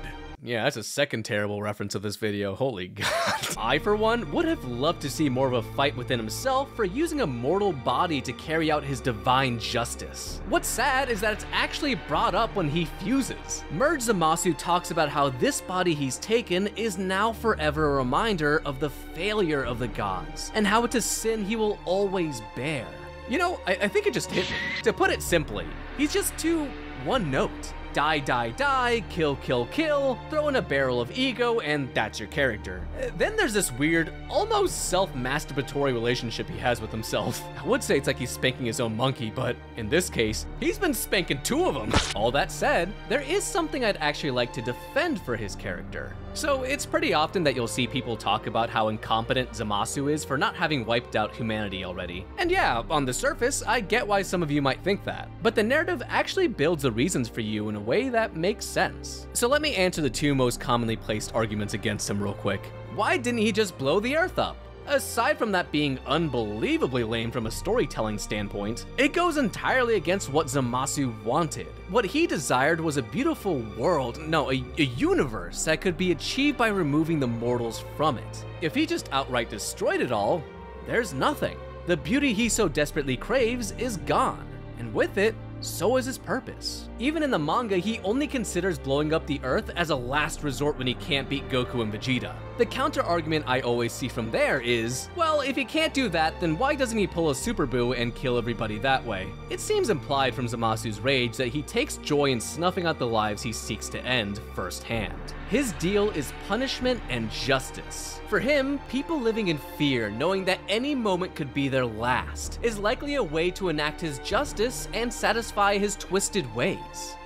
Yeah, that's a second terrible reference of this video, holy god. I, for one, would have loved to see more of a fight within himself for using a mortal body to carry out his divine justice. What's sad is that it's actually brought up when he fuses. Merge Zamasu talks about how this body he's taken is now forever a reminder of the failure of the gods, and how it's a sin he will always bear. You know, I think it just hit me. To put it simply, he's just too one note. Die, die, die, kill, kill, kill, throw in a barrel of ego, and that's your character. Then there's this weird, almost self-masturbatory relationship he has with himself. I would say it's like he's spanking his own monkey, but in this case, he's been spanking two of them. All that said, there is something I'd actually like to defend for his character. So it's pretty often that you'll see people talk about how incompetent Zamasu is for not having wiped out humanity already. And yeah, on the surface, I get why some of you might think that. But the narrative actually builds the reasons for you in a way that makes sense. So let me answer the two most commonly placed arguments against him real quick. Why didn't he just blow the Earth up? Aside from that being unbelievably lame from a storytelling standpoint, it goes entirely against what Zamasu wanted. What he desired was a beautiful world, no, a universe that could be achieved by removing the mortals from it. If he just outright destroyed it all, there's nothing. The beauty he so desperately craves is gone, and with it, so is his purpose. Even in the manga, he only considers blowing up the Earth as a last resort when he can't beat Goku and Vegeta. The counter argument I always see from there is, well, if he can't do that, then why doesn't he pull a Super Buu and kill everybody that way? It seems implied from Zamasu's rage that he takes joy in snuffing out the lives he seeks to end firsthand. His deal is punishment and justice. For him, people living in fear, knowing that any moment could be their last, is likely a way to enact his justice and satisfy his twisted ways.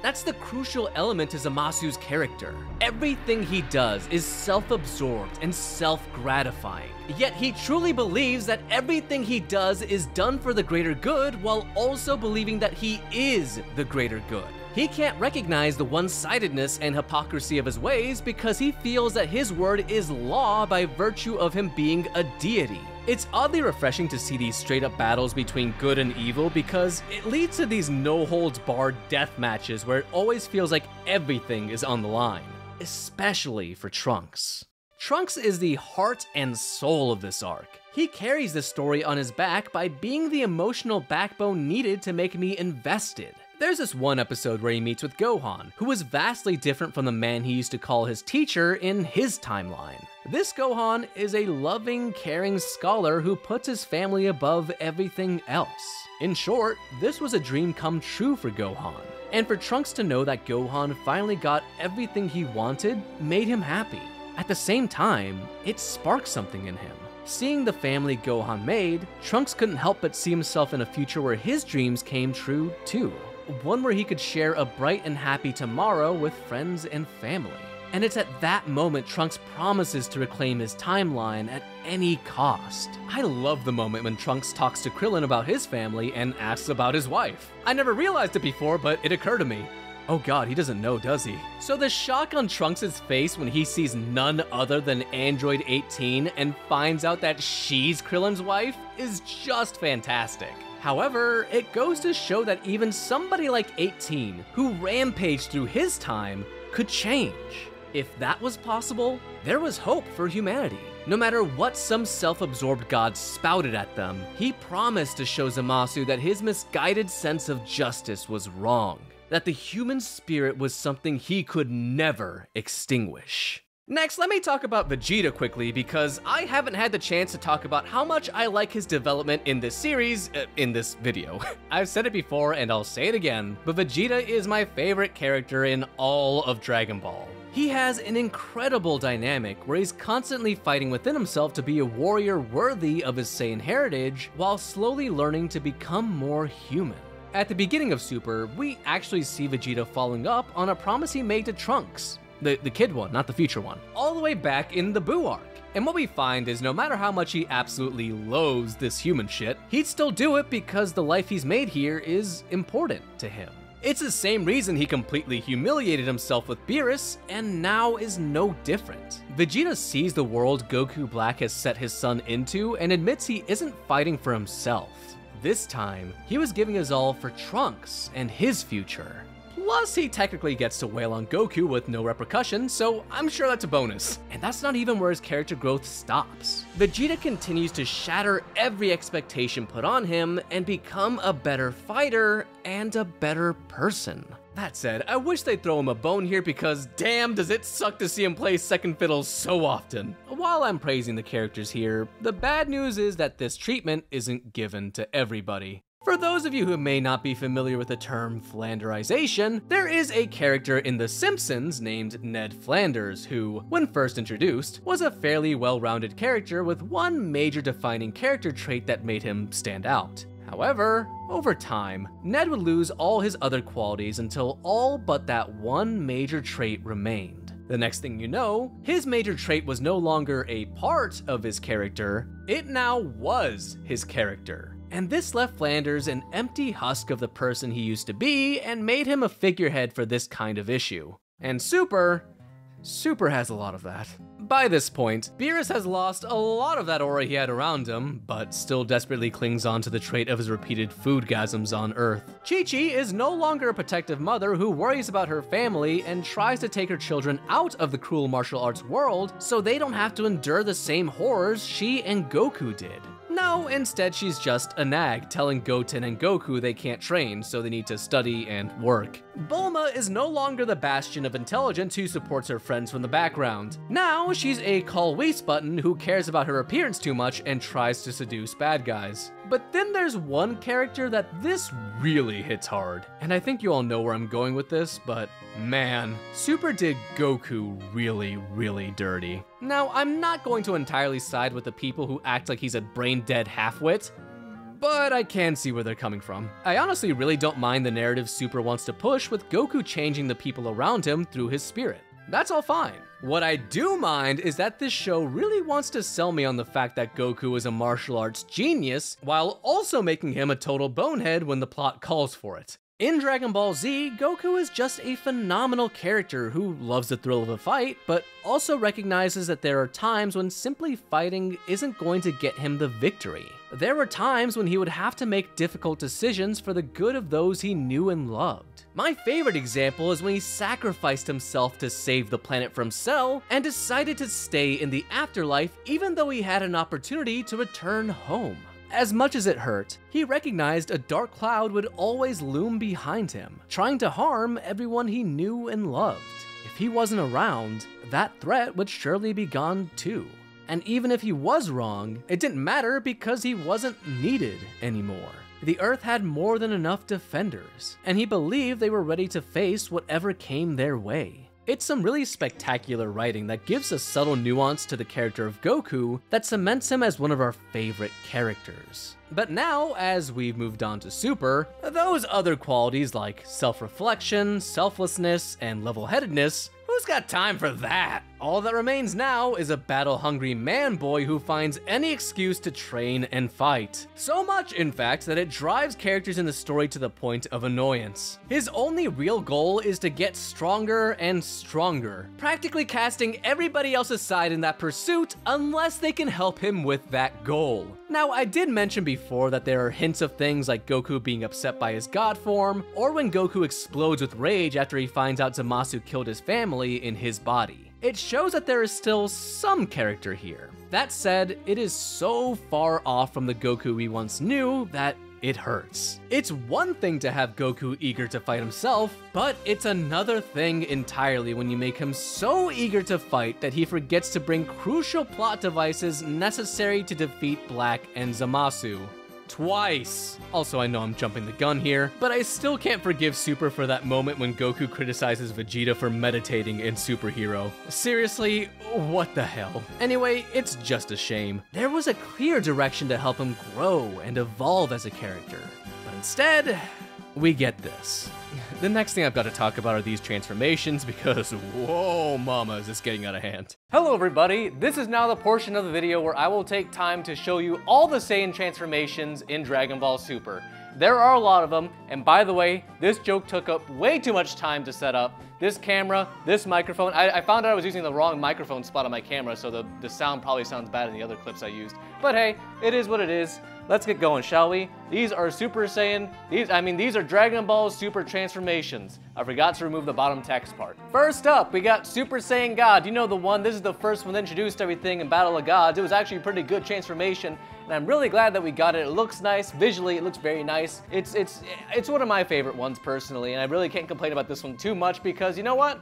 That's the crucial element to Zamasu's character. Everything he does is self-absorbed and self-gratifying. Yet he truly believes that everything he does is done for the greater good, while also believing that he is the greater good. He can't recognize the one-sidedness and hypocrisy of his ways because he feels that his word is law by virtue of him being a deity. It's oddly refreshing to see these straight-up battles between good and evil because it leads to these no-holds-barred death matches where it always feels like everything is on the line, especially for Trunks. Trunks is the heart and soul of this arc. He carries the story on his back by being the emotional backbone needed to make me invested. There's this one episode where he meets with Gohan, who is vastly different from the man he used to call his teacher in his timeline. This Gohan is a loving, caring scholar who puts his family above everything else. In short, this was a dream come true for Gohan. And for Trunks to know that Gohan finally got everything he wanted made him happy. At the same time, it sparked something in him. Seeing the family Gohan made, Trunks couldn't help but see himself in a future where his dreams came true too. One where he could share a bright and happy tomorrow with friends and family. And it's at that moment Trunks promises to reclaim his timeline at any cost. I love the moment when Trunks talks to Krillin about his family and asks about his wife. I never realized it before, but it occurred to me. Oh god, he doesn't know, does he? So the shock on Trunks' face when he sees none other than Android 18 and finds out that she's Krillin's wife is just fantastic. However, it goes to show that even somebody like 18, who rampaged through his time, could change. If that was possible, there was hope for humanity. No matter what some self-absorbed god spouted at them, he promised to show Zamasu that his misguided sense of justice was wrong, that the human spirit was something he could never extinguish. Next, let me talk about Vegeta quickly because I haven't had the chance to talk about how much I like his development in this series, in this video. I've said it before and I'll say it again, but Vegeta is my favorite character in all of Dragon Ball. He has an incredible dynamic where he's constantly fighting within himself to be a warrior worthy of his Saiyan heritage while slowly learning to become more human. At the beginning of Super, we actually see Vegeta following up on a promise he made to Trunks. The kid one, not the future one, all the way back in the Buu arc. And what we find is no matter how much he absolutely loathes this human shit, he'd still do it because the life he's made here is important to him. It's the same reason he completely humiliated himself with Beerus, and now is no different. Vegeta sees the world Goku Black has set his son into and admits he isn't fighting for himself. This time, he was giving his all for Trunks and his future. Plus, he technically gets to wail on Goku with no repercussions, so I'm sure that's a bonus. And that's not even where his character growth stops. Vegeta continues to shatter every expectation put on him and become a better fighter and a better person. That said, I wish they'd throw him a bone here because damn does it suck to see him play second fiddle so often. While I'm praising the characters here, the bad news is that this treatment isn't given to everybody. For those of you who may not be familiar with the term Flanderization, there is a character in The Simpsons named Ned Flanders who, when first introduced, was a fairly well-rounded character with one major defining character trait that made him stand out. However, over time, Ned would lose all his other qualities until all but that one major trait remained. The next thing you know, his major trait was no longer a part of his character, it now was his character. And this left Flanders an empty husk of the person he used to be and made him a figurehead for this kind of issue. And Super has a lot of that. By this point, Beerus has lost a lot of that aura he had around him, but still desperately clings on to the trait of his repeated foodgasms on Earth. Chi-Chi is no longer a protective mother who worries about her family and tries to take her children out of the cruel martial arts world so they don't have to endure the same horrors she and Goku did. No, instead she's just a nag telling Goten and Goku they can't train, so they need to study and work. Bulma is no longer the bastion of intelligence who supports her friends from the background. Now she's a call waste button who cares about her appearance too much and tries to seduce bad guys. But then there's one character that this really hits hard. And I think you all know where I'm going with this, but man, Super did Goku really dirty. Now, I'm not going to entirely side with the people who act like he's a brain-dead half-wit, but I can see where they're coming from. I honestly really don't mind the narrative Super wants to push with Goku changing the people around him through his spirit. That's all fine. What I do mind is that this show really wants to sell me on the fact that Goku is a martial arts genius, while also making him a total bonehead when the plot calls for it. In Dragon Ball Z, Goku is just a phenomenal character who loves the thrill of a fight, but also recognizes that there are times when simply fighting isn't going to get him the victory. There were times when he would have to make difficult decisions for the good of those he knew and loved. My favorite example is when he sacrificed himself to save the planet from Cell and decided to stay in the afterlife even though he had an opportunity to return home. As much as it hurt, he recognized a dark cloud would always loom behind him, trying to harm everyone he knew and loved. If he wasn't around, that threat would surely be gone too. And even if he was wrong, it didn't matter because he wasn't needed anymore. The Earth had more than enough defenders, and he believed they were ready to face whatever came their way. It's some really spectacular writing that gives a subtle nuance to the character of Goku that cements him as one of our favorite characters. But now, as we've moved on to Super, those other qualities like self-reflection, selflessness, and level-headedness, who's got time for that? All that remains now is a battle-hungry man-boy who finds any excuse to train and fight. So much, in fact, that it drives characters in the story to the point of annoyance. His only real goal is to get stronger and stronger, practically casting everybody else aside in that pursuit unless they can help him with that goal. Now, I did mention before that there are hints of things like Goku being upset by his god form, or when Goku explodes with rage after he finds out Zamasu killed his family in his body. It shows that there is still some character here. That said, it is so far off from the Goku we once knew that it hurts. It's one thing to have Goku eager to fight himself, but it's another thing entirely when you make him so eager to fight that he forgets to bring crucial plot devices necessary to defeat Black and Zamasu. Twice. Also, I know I'm jumping the gun here, but I still can't forgive Super for that moment when Goku criticizes Vegeta for meditating in Super Hero. Seriously, what the hell? Anyway, it's just a shame. There was a clear direction to help him grow and evolve as a character, but instead, we get this. The next thing I've got to talk about are these transformations because, whoa mama, is this getting out of hand. Hello everybody, this is now the portion of the video where I will take time to show you all the Saiyan transformations in Dragon Ball Super. There are a lot of them, and by the way, this joke took up way too much time to set up. This camera, this microphone, I found out I was using the wrong microphone spot on my camera, so the sound probably sounds bad in the other clips I used. But hey, it is what it is. Let's get going, shall we? These are Super Saiyan, these are Dragon Ball Super transformations. I forgot to remove the bottom text part. First up, we got Super Saiyan God. You know the one, this is the first one that introduced everything in Battle of Gods. It was actually a pretty good transformation, and I'm really glad that we got it. It looks nice, visually it looks very nice. It's one of my favorite ones personally, and I really can't complain about this one too much because you know what?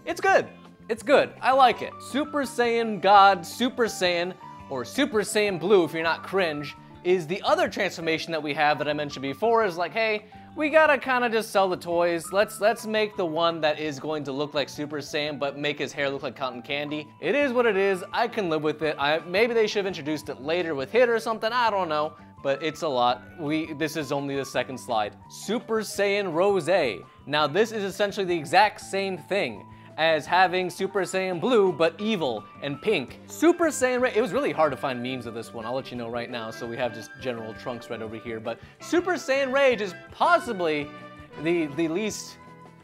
It's good. It's good. I like it. Super Saiyan God, Super Saiyan, or Super Saiyan Blue if you're not cringe, is the other transformation that we have that I mentioned before. Is like, hey, we gotta kind of just sell the toys. Let's make the one that is going to look like Super Saiyan, but make his hair look like cotton candy. It is what it is. I can live with it. Maybe they should have introduced it later with Hit or something. I don't know, but it's a lot. This is only the second slide. Super Saiyan Rose. Now this is essentially the exact same thing as having Super Saiyan Blue, but evil and pink. Super Saiyan Rage, it was really hard to find memes of this one, I'll let you know right now, so we have just general Trunks right over here, but Super Saiyan Rage is possibly the least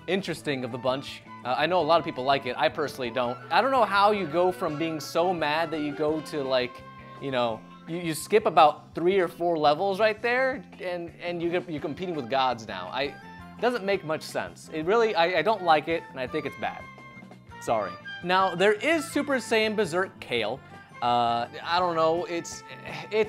interesting of the bunch. I know a lot of people like it, I personally don't. I don't know how you go from being so mad that you go to like, you know, you skip about 3 or 4 levels right there, and you're competing with gods now. It doesn't make much sense. It really, I don't like it, and I think it's bad. Sorry. Now, there is Super Saiyan Berserk Kale. I don't know, it's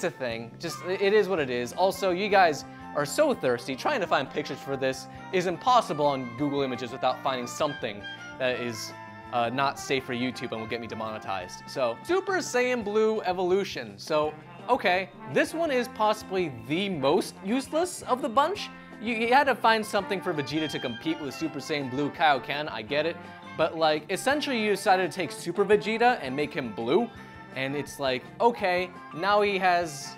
a thing. Just, it is what it is. Also, you guys are so thirsty. Trying to find pictures for this is impossible on Google Images without finding something that is not safe for YouTube and will get me demonetized. So, Super Saiyan Blue Evolution. So, okay, this one is possibly the most useless of the bunch. You had to find something for Vegeta to compete with Super Saiyan Blue Kaioken, I get it. But like, essentially you decided to take Super Vegeta and make him blue, and it's like, okay, now he has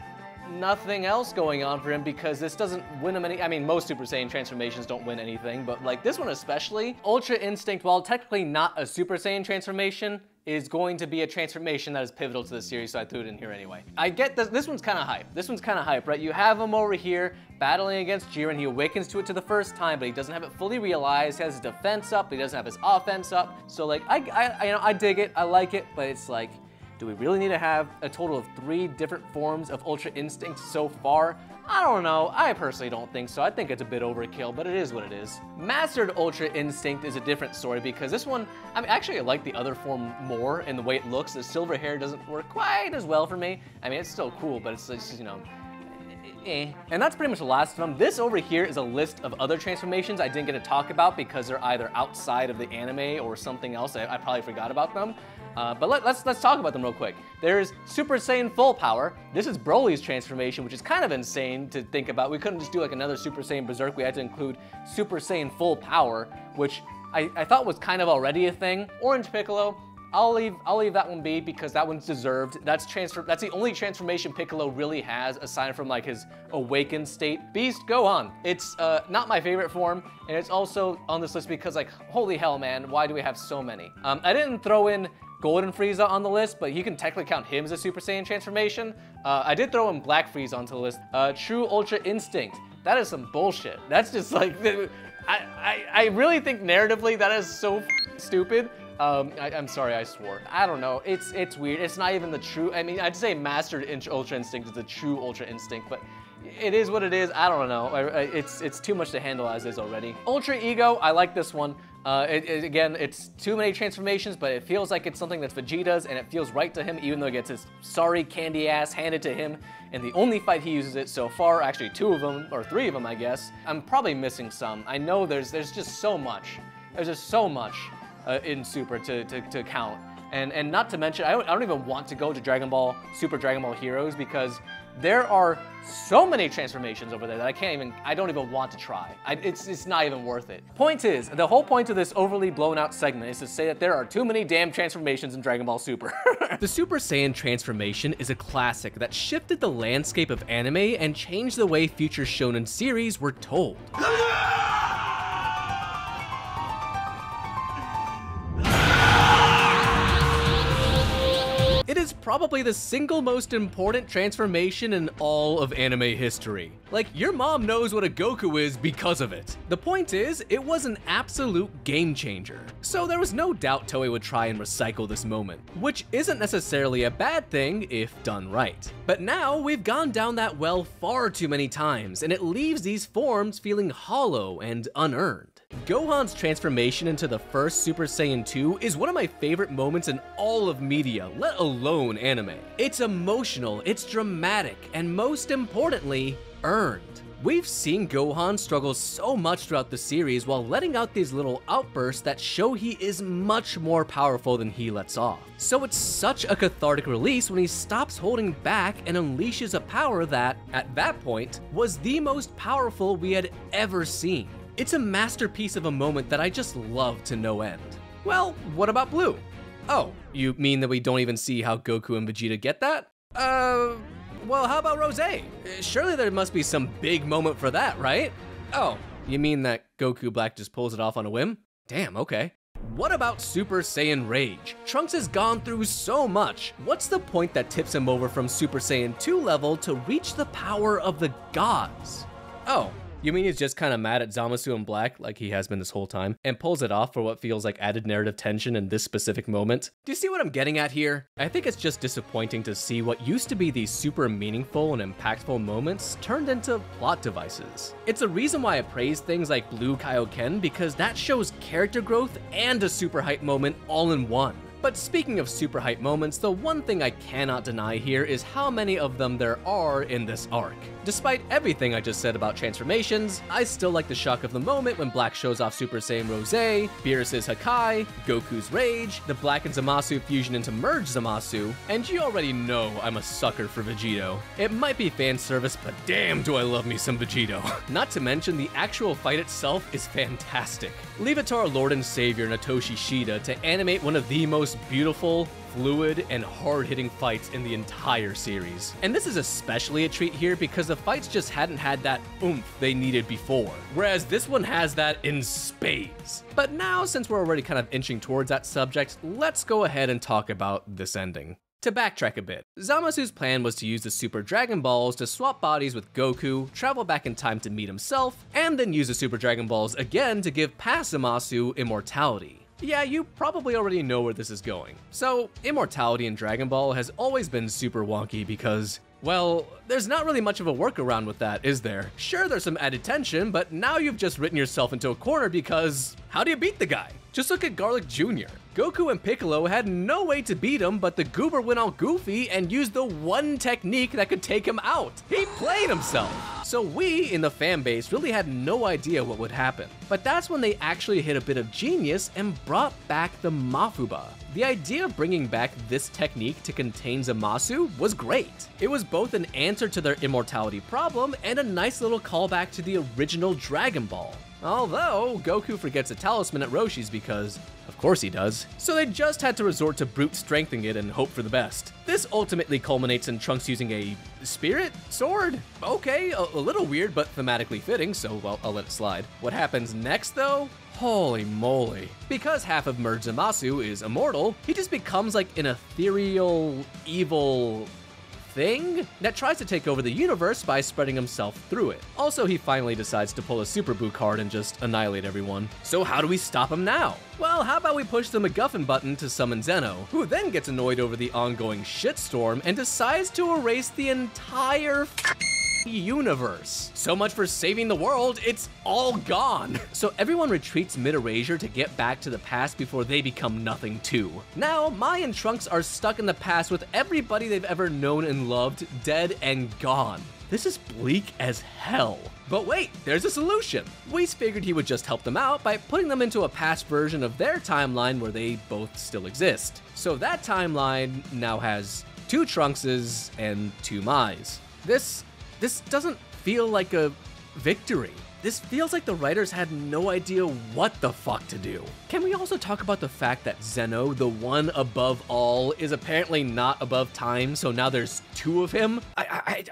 nothing else going on for him because this doesn't win him any, I mean, most Super Saiyan transformations don't win anything, but like this one especially, Ultra Instinct, while technically not a Super Saiyan transformation, is going to be a transformation that is pivotal to the series, so I threw it in here anyway. I get this one's kind of hype. This one's kind of hype, right? You have him over here battling against Jiren. He awakens to it the first time, but he doesn't have it fully realized. He has his defense up, but he doesn't have his offense up. So like, I dig it, I like it, but it's like, do we really need to have a total of 3 different forms of Ultra Instinct so far? I don't know, I personally don't think so. I think it's a bit overkill, but it is what it is. Mastered Ultra Instinct is a different story because this one, I mean, actually I like the other form more in the way it looks. The silver hair doesn't work quite as well for me. I mean, it's still cool, but it's just, you know, eh. And that's pretty much the last of them. This over here is a list of other transformations I didn't get to talk about because they're either outside of the anime or something else. I probably forgot about them. But let's talk about them real quick. There's Super Saiyan Full Power. This is Broly's transformation, which is kind of insane to think about. We couldn't just do like another Super Saiyan Berserk. We had to include Super Saiyan Full Power, which I thought was kind of already a thing. Orange Piccolo, I'll leave that one be because that one's deserved. That's the only transformation Piccolo really has aside from like his awakened state. Beast Gohan. It's not my favorite form, and it's also on this list because like, holy hell, man, why do we have so many? I didn't throw in Golden Frieza on the list, but you can technically count him as a Super Saiyan transformation. I did throw in Black Frieza onto the list. True Ultra Instinct. That is some bullshit. That's just like, I really think narratively that is so stupid. I'm sorry, I swore. I don't know, it's weird. It's not even the true, I mean, I'd say Mastered Ultra Instinct is the true Ultra Instinct, but it is what it is. I don't know. It's too much to handle as is already. Ultra Ego, I like this one. Again, it's too many transformations, but it feels like it's something that's Vegeta's, and it feels right to him, even though it gets his sorry candy ass handed to him. And the only fight he uses it so far, actually 2 of them, or 3 of them, I guess. I'm probably missing some. I know there's just so much. There's just so much in Super to count. And not to mention, I don't even want to go to Dragon Ball, Super Dragon Ball Heroes, because there are so many transformations over there that I don't even want to try. It's not even worth it. Point is, the whole point of this overly blown out segment is to say that there are too many damn transformations in Dragon Ball Super. The Super Saiyan transformation is a classic that shifted the landscape of anime and changed the way future shonen series were told. It is probably the single most important transformation in all of anime history. Like, your mom knows what a Goku is because of it. The point is, it was an absolute game changer. So there was no doubt Toei would try and recycle this moment, which isn't necessarily a bad thing if done right. But now we've gone down that well far too many times, and it leaves these forms feeling hollow and unearned. Gohan's transformation into the first Super Saiyan 2 is one of my favorite moments in all of media, let alone anime. It's emotional, it's dramatic, and most importantly, earned. We've seen Gohan struggle so much throughout the series while letting out these little outbursts that show he is much more powerful than he lets off. So it's such a cathartic release when he stops holding back and unleashes a power that, at that point, was the most powerful we had ever seen. It's a masterpiece of a moment that I just love to no end. Well, what about Blue? Oh, you mean that we don't even see how Goku and Vegeta get that? Well, how about Rose? Surely there must be some big moment for that, right? Oh, you mean that Goku Black just pulls it off on a whim? Damn, okay. What about Super Saiyan Rage? Trunks has gone through so much. What's the point that tips him over from Super Saiyan 2 level to reach the power of the gods? Oh, you mean he's just kind of mad at Zamasu and Black, like he has been this whole time, and pulls it off for what feels like added narrative tension in this specific moment? Do you see what I'm getting at here? I think it's just disappointing to see what used to be these super meaningful and impactful moments turned into plot devices. It's a reason why I praise things like Blue Kaioken, because that shows character growth and a super hype moment all in one. But speaking of super hype moments, the one thing I cannot deny here is how many of them there are in this arc. Despite everything I just said about transformations, I still like the shock of the moment when Black shows off Super Saiyan Rose, Beerus's Hakai, Goku's Rage, the Black and Zamasu fusion into Merge Zamasu, and you already know I'm a sucker for Vegito. It might be fan service, but damn do I love me some Vegito. Not to mention the actual fight itself is fantastic. Leave it to our Lord and Savior Natoshi Shida to animate one of the most beautiful, fluid, and hard-hitting fights in the entire series. And this is especially a treat here because the fights just hadn't had that oomph they needed before, whereas this one has that in spades. But now, since we're already kind of inching towards that subject, let's go ahead and talk about this ending. To backtrack a bit, Zamasu's plan was to use the Super Dragon Balls to swap bodies with Goku, travel back in time to meet himself, and then use the Super Dragon Balls again to give past Zamasu immortality. Yeah, you probably already know where this is going. So, immortality in Dragon Ball has always been super wonky because, well, there's not really much of a workaround with that, is there? Sure, there's some added tension, but now you've just written yourself into a corner because how do you beat the guy? Just look at Garlic Jr. Goku and Piccolo had no way to beat him, but the goober went all goofy and used the one technique that could take him out. He played himself. So we, in the fanbase, really had no idea what would happen. But that's when they actually hit a bit of genius and brought back the Mafuba. The idea of bringing back this technique to contain Zamasu was great. It was both an answer to their immortality problem and a nice little callback to the original Dragon Ball. Although, Goku forgets a talisman at Roshi's because, of course he does, so they just had to resort to brute strengthening it and hope for the best. This ultimately culminates in Trunks using a spirit sword? Okay, a little weird but thematically fitting, so well, I'll let it slide. What happens next though? Holy moly. Because half of Merge Zamasu is immortal, he just becomes like an ethereal, evil thing that tries to take over the universe by spreading himself through it. Also, he finally decides to pull a Super Buu card and just annihilate everyone. So how do we stop him now? Well, how about we push the MacGuffin button to summon Zeno, who then gets annoyed over the ongoing shitstorm and decides to erase the entire universe. So much for saving the world, it's all gone. So everyone retreats mid-erasure to get back to the past before they become nothing too. Now, Mai and Trunks are stuck in the past with everybody they've ever known and loved dead and gone. This is bleak as hell. But wait, there's a solution. Whis figured he would just help them out by putting them into a past version of their timeline where they both still exist. So that timeline now has 2 Trunkses and 2 Mais. This doesn't feel like a victory. This feels like the writers had no idea what the fuck to do. Can we also talk about the fact that Zeno, the one above all, is apparently not above time, so now there's two of him? I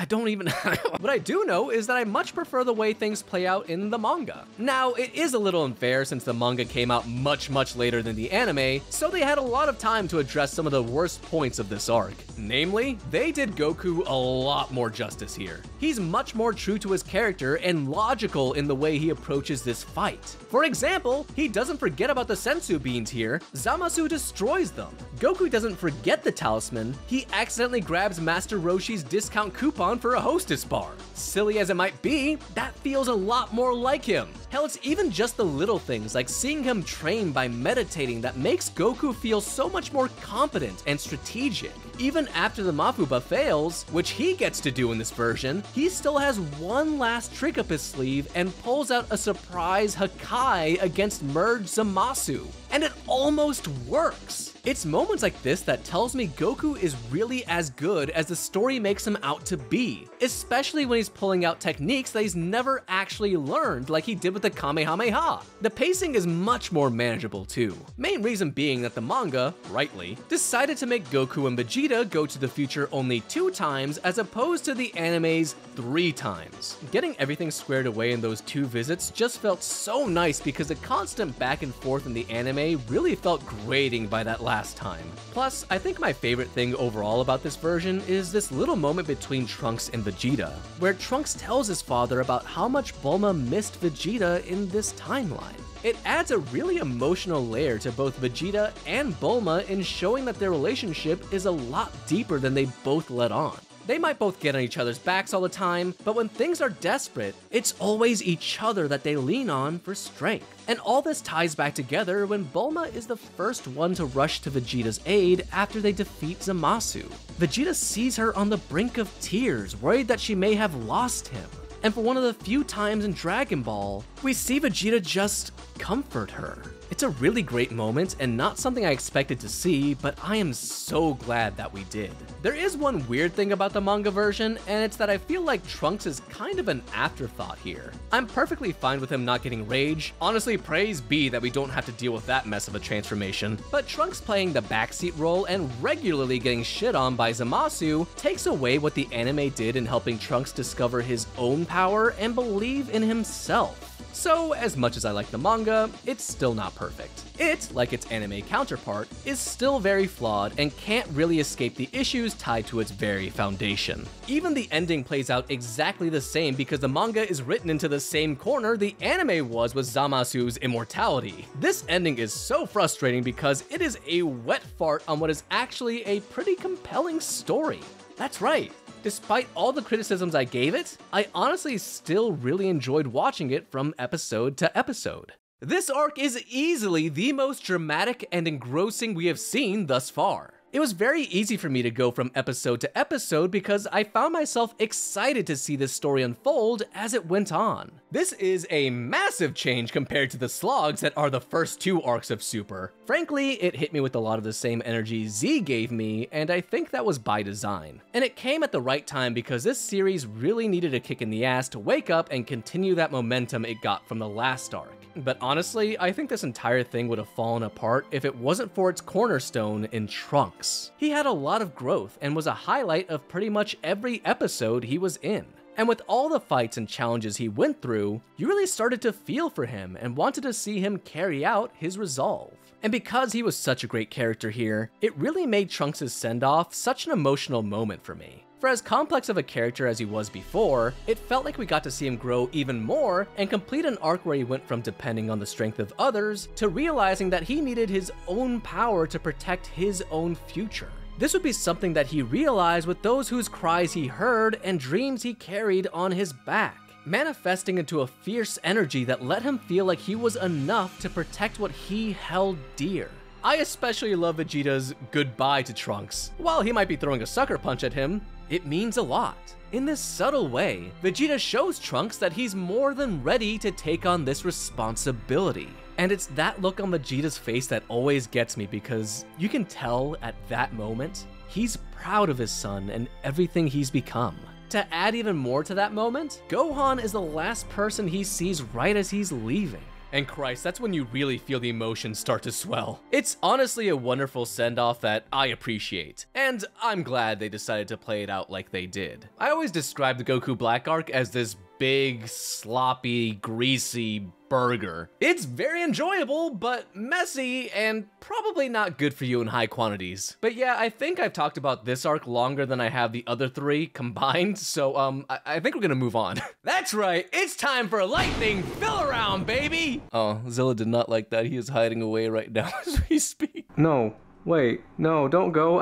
don't even... What I do know is that I much prefer the way things play out in the manga. Now, it is a little unfair since the manga came out much later than the anime, so they had a lot of time to address some of the worst points of this arc. Namely, they did Goku a lot more justice here. He's much more true to his character and logical in the way he approaches this fight. For example, he doesn't forget about the sensu beans here. Zamasu destroys them. Goku doesn't forget the talisman. He accidentally grabs Master Roshi's discount coupon for a Hostess bar. Silly as it might be, that feels a lot more like him. Hell, it's even just the little things like seeing him train by meditating that makes Goku feel so much more competent and strategic. Even after the Mafuba fails, which he gets to do in this version, he still has one last trick up his sleeve and pulls out a surprise Hakai against Merge Zamasu. And it almost works. It's moments like this that tells me Goku is really as good as the story makes him out to be, especially when he's pulling out techniques that he's never actually learned like he did with the Kamehameha. The pacing is much more manageable too. Main reason being that the manga, rightly, decided to make Goku and Vegeta go to the future only 2 times as opposed to the anime's 3 times. Getting everything squared away in those 2 visits just felt so nice because the constant back and forth in the anime really felt grating by that last time. Plus, I think my favorite thing overall about this version is this little moment between Trunks and Vegeta, where Trunks tells his father about how much Bulma missed Vegeta in this timeline. It adds a really emotional layer to both Vegeta and Bulma in showing that their relationship is a lot deeper than they both let on. They might both get on each other's backs all the time, but when things are desperate, it's always each other that they lean on for strength. And all this ties back together when Bulma is the first one to rush to Vegeta's aid after they defeat Zamasu. Vegeta sees her on the brink of tears, worried that she may have lost him. And for one of the few times in Dragon Ball, we see Vegeta just comfort her. It's a really great moment and not something I expected to see, but I am so glad that we did. There is one weird thing about the manga version, and it's that I feel like Trunks is kind of an afterthought here. I'm perfectly fine with him not getting rage. Honestly, praise be that we don't have to deal with that mess of a transformation. But Trunks playing the backseat role and regularly getting shit on by Zamasu takes away what the anime did in helping Trunks discover his own power and believe in himself. So, as much as I like the manga, it's still not perfect. It, like its anime counterpart, is still very flawed and can't really escape the issues tied to its very foundation. Even the ending plays out exactly the same because the manga is written into the same corner the anime was with Zamasu's immortality. This ending is so frustrating because it is a wet fart on what is actually a pretty compelling story. That's right. Despite all the criticisms I gave it, I honestly still really enjoyed watching it from episode to episode. This arc is easily the most dramatic and engrossing we have seen thus far. It was very easy for me to go from episode to episode because I found myself excited to see this story unfold as it went on. This is a massive change compared to the slogs that are the first 2 arcs of Super. Frankly, it hit me with a lot of the same energy Z gave me, and I think that was by design. And it came at the right time because this series really needed a kick in the ass to wake up and continue that momentum it got from the last arc. But honestly, I think this entire thing would have fallen apart if it wasn't for its cornerstone in Trunks. He had a lot of growth and was a highlight of pretty much every episode he was in. And with all the fights and challenges he went through, you really started to feel for him and wanted to see him carry out his resolve. And because he was such a great character here, it really made Trunks' send-off such an emotional moment for me. For as complex of a character as he was before, it felt like we got to see him grow even more and complete an arc where he went from depending on the strength of others to realizing that he needed his own power to protect his own future. This would be something that he realized with those whose cries he heard and dreams he carried on his back, manifesting into a fierce energy that let him feel like he was enough to protect what he held dear. I especially love Vegeta's goodbye to Trunks. While he might be throwing a sucker punch at him, it means a lot. In this subtle way, Vegeta shows Trunks that he's more than ready to take on this responsibility. And it's that look on Vegeta's face that always gets me because you can tell at that moment, he's proud of his son and everything he's become. to add even more to that moment, Gohan is the last person he sees right as he's leaving. And Christ, that's when you really feel the emotions start to swell. It's honestly a wonderful send-off that I appreciate, and I'm glad they decided to play it out like they did. I always describe the Goku Black arc as this big, sloppy, greasy burger. It's very enjoyable, but messy and probably not good for you in high quantities. But yeah, I think I've talked about this arc longer than I have the other three combined, so I think we're gonna move on. That's right, it's time for lightning fill around, baby! Oh, Zilla did not like that. He is hiding away right now as we speak. No, wait, no, don't go.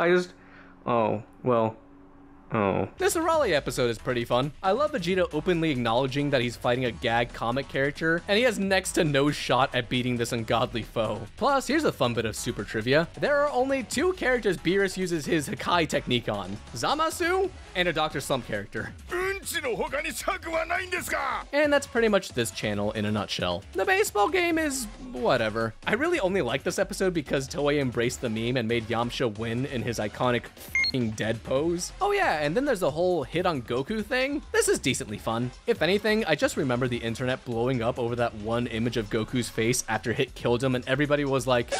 Oh, well. Oh. This Arale episode is pretty fun. I love Vegeta openly acknowledging that he's fighting a gag comic character, and he has next to no shot at beating this ungodly foe. Plus, here's a fun bit of super trivia. There are only 2 characters Beerus uses his Hakai technique on. Zamasu and a Dr. Slump character. And that's pretty much this channel in a nutshell. The baseball game is whatever. I really only like this episode because Toei embraced the meme and made Yamcha win in his iconic f***ing dead pose. Oh yeah, and then there's the whole hit on Goku thing. This is decently fun. If anything, I just remember the internet blowing up over that one image of Goku's face after Hit killed him and everybody was like,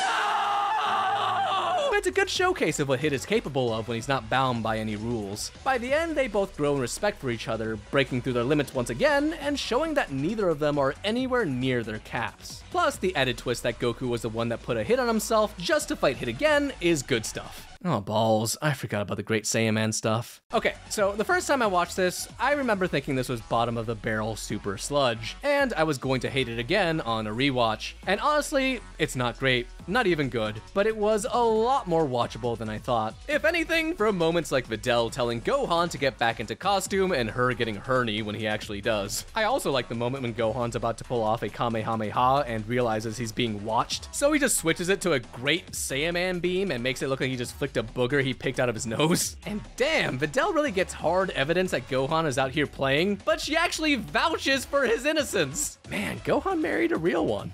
it's a good showcase of what Hit is capable of when he's not bound by any rules. By the end, they both grow in respect for each other, breaking through their limits once again, and showing that neither of them are anywhere near their caps. Plus, the added twist that Goku was the one that put a hit on himself just to fight Hit again is good stuff. Oh, balls. I forgot about the Great Saiyaman stuff. Okay, so the first time I watched this, I remember thinking this was bottom of the barrel super sludge, and I was going to hate it again on a rewatch. And honestly, it's not great, not even good, but it was a lot more watchable than I thought. If anything, from moments like Videl telling Gohan to get back into costume and her getting herny when he actually does. I also like the moment when Gohan's about to pull off a Kamehameha and realizes he's being watched, so he just switches it to a Great Saiyaman beam and makes it look like he just flicked a booger he picked out of his nose. And damn, Videl really gets hard evidence that Gohan is out here playing, but she actually vouches for his innocence. Man, Gohan married a real one.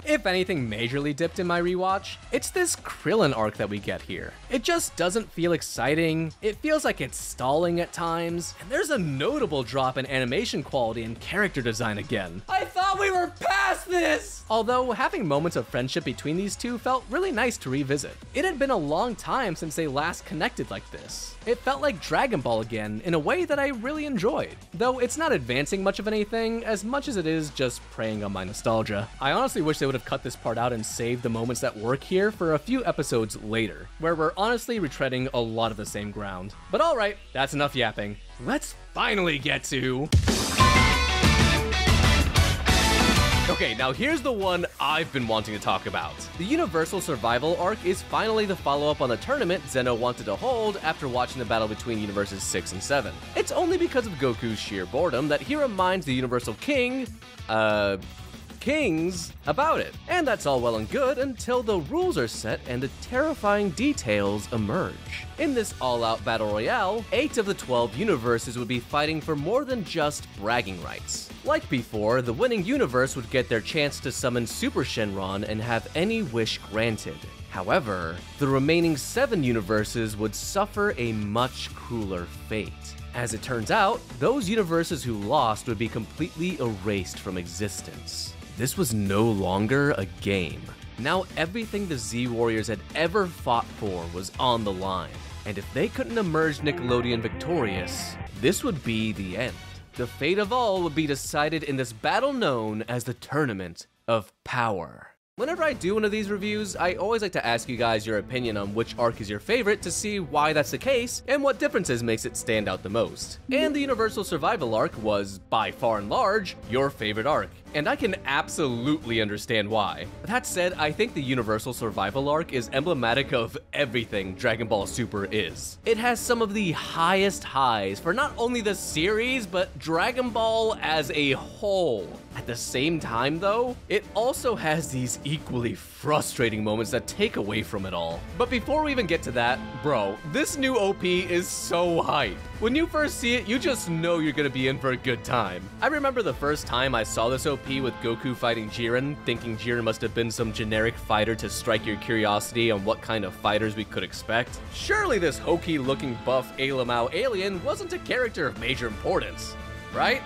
If anything majorly dipped in my rewatch, it's this Krillin arc that we get here. It just doesn't feel exciting, it feels like it's stalling at times, and there's a notable drop in animation quality and character design again. I thought we were past this! Although having moments of friendship between these two felt really nice to revisit. It had been a long time since they last connected like this. It felt like Dragon Ball again in a way that I really enjoyed, though it's not advancing much of anything as much as it is just preying on my nostalgia. I honestly wish they would have cut this part out and saved the moments that work here for a few episodes later, where we're honestly retreading a lot of the same ground. But alright, that's enough yapping. Let's finally get to... Okay, now here's the one I've been wanting to talk about. The Universal Survival arc is finally the follow-up on the tournament Zeno wanted to hold after watching the battle between Universes 6 and 7. It's only because of Goku's sheer boredom that he reminds the Universal King, Kings about it. And that's all well and good until the rules are set and the terrifying details emerge. In this all-out battle royale, 8 of the 12 universes would be fighting for more than just bragging rights. Like before, the winning universe would get their chance to summon Super Shenron and have any wish granted. However, the remaining 7 universes would suffer a much crueler fate. As it turns out, those universes who lost would be completely erased from existence. This was no longer a game. Now everything the Z-Warriors had ever fought for was on the line, and if they couldn't emerge Nickelodeon victorious, this would be the end. The fate of all would be decided in this battle known as the Tournament of Power. Whenever I do one of these reviews, I always like to ask you guys your opinion on which arc is your favorite to see why that's the case and what differences makes it stand out the most. And the Universal Survival arc was, by far and large, your favorite arc. And I can absolutely understand why. That said, I think the Universal Survival arc is emblematic of everything Dragon Ball Super is. It has some of the highest highs for not only the series, but Dragon Ball as a whole. At the same time though, it also has these equally frustrating moments that take away from it all. But before we even get to that, bro, this new OP is so hype. When you first see it, you just know you're gonna be in for a good time. I remember the first time I saw this OP with Goku fighting Jiren, thinking Jiren must have been some generic fighter to strike your curiosity on what kind of fighters we could expect. Surely this hokey-looking buff Ailamao alien wasn't a character of major importance, right?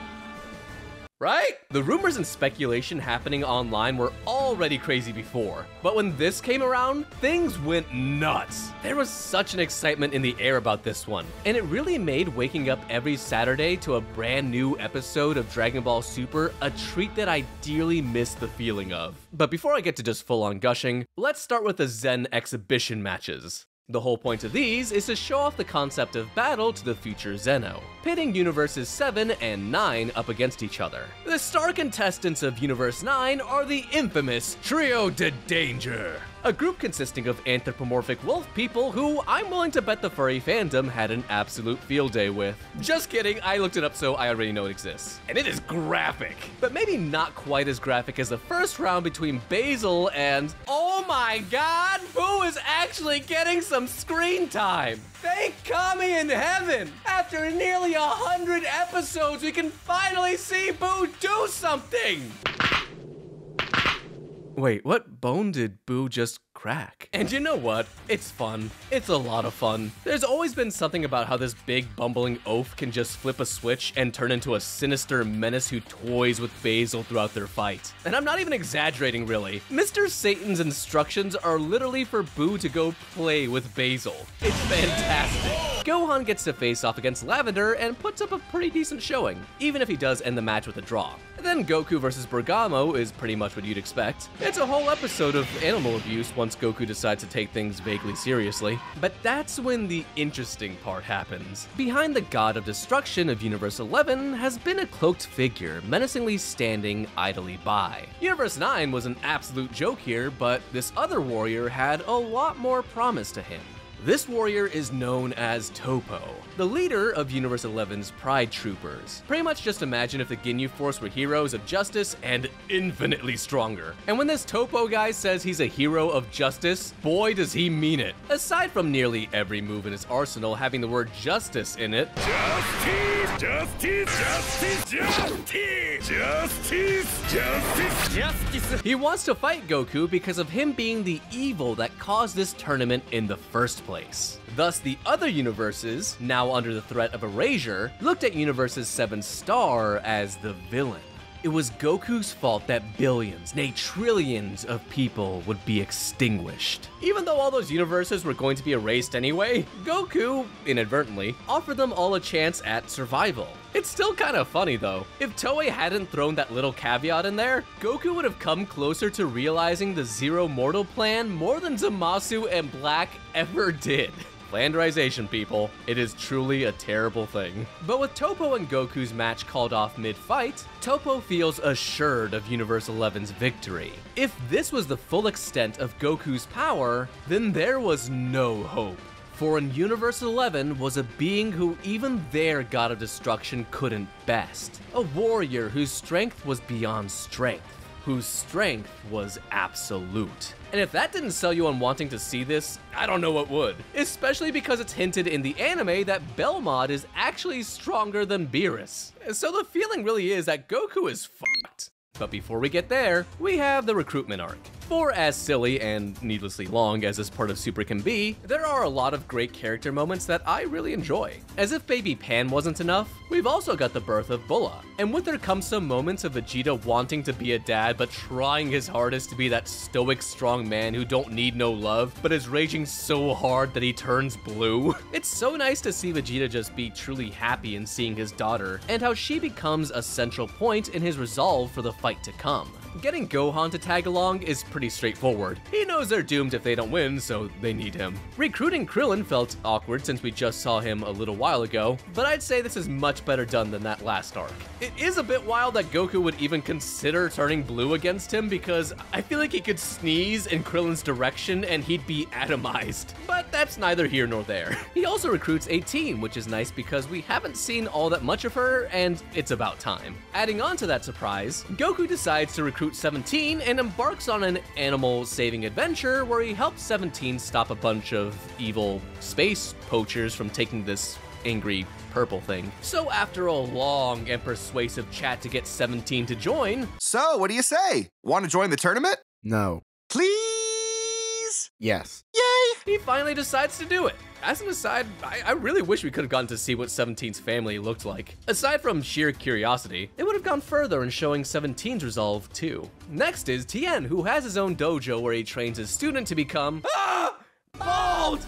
Right? The rumors and speculation happening online were already crazy before, but when this came around, things went nuts. There was such an excitement in the air about this one, and it really made waking up every Saturday to a brand new episode of Dragon Ball Super a treat that I dearly missed the feeling of. But before I get to just full-on gushing, let's start with the Zen exhibition matches. The whole point of these is to show off the concept of battle to the future Zeno, pitting Universes 7 and 9 up against each other. The star contestants of Universe 9 are the infamous Trio de Danger, a group consisting of anthropomorphic wolf people who I'm willing to bet the furry fandom had an absolute field day with. Just kidding, I looked it up so I already know it exists. And it is graphic, but maybe not quite as graphic as the first round between Basil and... Oh my god, Boo is actually getting some screen time! Thank Kami in heaven! After nearly 100 episodes, we can finally see Boo do something! Wait, what bone did Boo just crack? And you know what? It's fun. It's a lot of fun. There's always been something about how this big bumbling oaf can just flip a switch and turn into a sinister menace who toys with Basil throughout their fight. And I'm not even exaggerating, really. Mr. Satan's instructions are literally for Boo to go play with Basil. It's fantastic. Gohan gets to face off against Lavender and puts up a pretty decent showing, even if he does end the match with a draw. And then Goku versus Bergamo is pretty much what you'd expect. It's a whole episode of animal abuse once Goku decides to take things vaguely seriously. But that's when the interesting part happens. Behind the God of Destruction of Universe 11 has been a cloaked figure menacingly standing idly by. Universe 9 was an absolute joke here, but this other warrior had a lot more promise to him. This warrior is known as Toppo, the leader of Universe 11's Pride Troopers. Pretty much just imagine if the Ginyu Force were heroes of justice and infinitely stronger. And when this Toppo guy says he's a hero of justice, boy does he mean it. Aside from nearly every move in his arsenal having the word justice in it, Justice! Justice! Justice! Justice! Justice! Justice! Justice! he wants to fight Goku because of him being the evil that caused this tournament in the first place. Thus, the other universes, now under the threat of erasure, looked at Universe's 7 star as the villain. It was Goku's fault that billions, nay trillions of people would be extinguished. Even though all those universes were going to be erased anyway, Goku, inadvertently, offered them all a chance at survival. It's still kind of funny though. If Toei hadn't thrown that little caveat in there, Goku would have come closer to realizing the Zero Mortal plan more than Zamasu and Black ever did. Flanderization, people. It is truly a terrible thing. But with Toppo and Goku's match called off mid-fight, Toppo feels assured of Universe 11's victory. If this was the full extent of Goku's power, then there was no hope. For in Universe 11 was a being who even their God of Destruction couldn't best. A warrior whose strength was beyond strength, whose strength was absolute. And if that didn't sell you on wanting to see this, I don't know what would. Especially because it's hinted in the anime that Belmod is actually stronger than Beerus. So the feeling really is that Goku is fucked. But before we get there, we have the recruitment arc. For as silly and needlessly long as this part of Super can be, there are a lot of great character moments that I really enjoy. As if Baby Pan wasn't enough, we've also got the birth of Bulla. And with there come some moments of Vegeta wanting to be a dad but trying his hardest to be that stoic strong man who don't need no love, but is raging so hard that he turns blue. It's so nice to see Vegeta just be truly happy in seeing his daughter, and how she becomes a central point in his resolve for the fight to come. Getting Gohan to tag along is pretty straightforward. He knows they're doomed if they don't win, so they need him. Recruiting Krillin felt awkward since we just saw him a little while ago, but I'd say this is much better done than that last arc. It is a bit wild that Goku would even consider turning blue against him because I feel like he could sneeze in Krillin's direction and he'd be atomized. But that's neither here nor there. He also recruits 18, which is nice because we haven't seen all that much of her and it's about time. Adding on to that surprise, Goku decides to recruit recruits 17 and embarks on an animal-saving adventure where he helps 17 stop a bunch of evil space poachers from taking this angry purple thing. So after a long and persuasive chat to get 17 to join... So, what do you say? Want to join the tournament? No. Please? Yes. Yay! he finally decides to do it. As an aside, I really wish we could have gotten to see what 17's family looked like. Aside from sheer curiosity, it would have gone further in showing 17's resolve too. Next is Tien, who has his own dojo where he trains his student to become bald!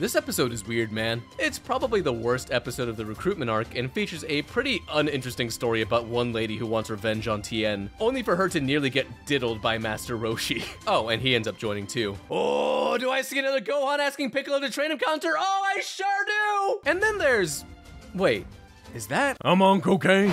This episode is weird, man. It's probably the worst episode of the recruitment arc and features a pretty uninteresting story about one lady who wants revenge on Tien, only for her to nearly get diddled by Master Roshi. Oh, and he ends up joining too. Oh, do I see another Gohan asking Piccolo to train him counter? Oh, I sure do! And then there's... Wait, is that... I'm on cocaine.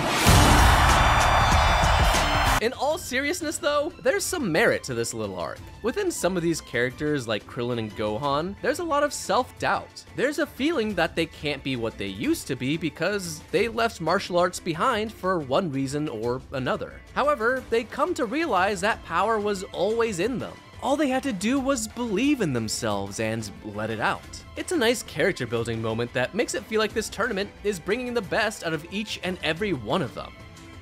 In all seriousness though, there's some merit to this little arc. Within some of these characters like Krillin and Gohan, there's a lot of self-doubt. There's a feeling that they can't be what they used to be because they left martial arts behind for one reason or another. However, they come to realize that power was always in them. All they had to do was believe in themselves and let it out. It's a nice character building moment that makes it feel like this tournament is bringing the best out of each and every one of them.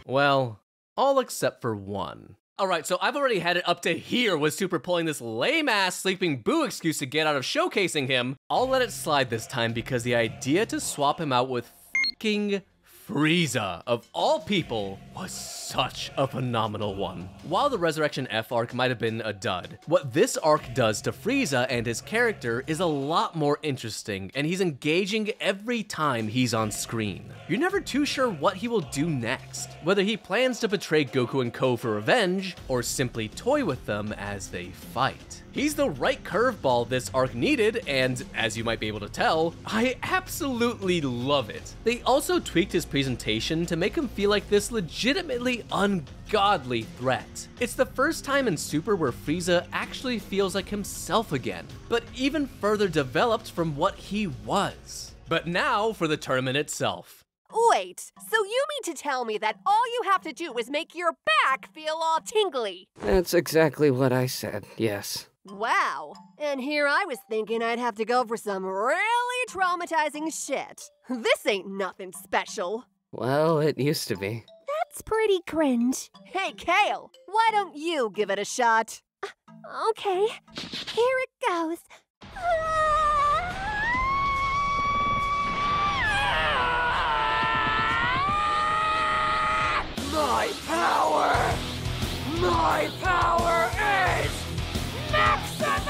Well, all except for one. Alright, so I've already had it up to here with Super pulling this lame-ass Sleeping Boo excuse to get out of showcasing him. I'll let it slide this time because the idea to swap him out with f***ing Frieza, of all people, was such a phenomenal one. While the Resurrection F arc might have been a dud, what this arc does to Frieza and his character is a lot more interesting, and he's engaging every time he's on screen. You're never too sure what he will do next, whether he plans to betray Goku and Ko for revenge, or simply toy with them as they fight. He's the right curveball this arc needed, and as you might be able to tell, I absolutely love it. They also tweaked his presentation to make him feel like this legitimately ungodly threat. It's the first time in Super where Frieza actually feels like himself again, but even further developed from what he was. But now for the tournament itself. Wait, so you mean to tell me that all you have to do is make your back feel all tingly? That's exactly what I said, yes. Wow, and here I was thinking I'd have to go for some really traumatizing shit. This ain't nothing special. Well, it used to be. That's pretty cringe. Hey, Kale, why don't you give it a shot? Okay, here it goes. My power is maximum!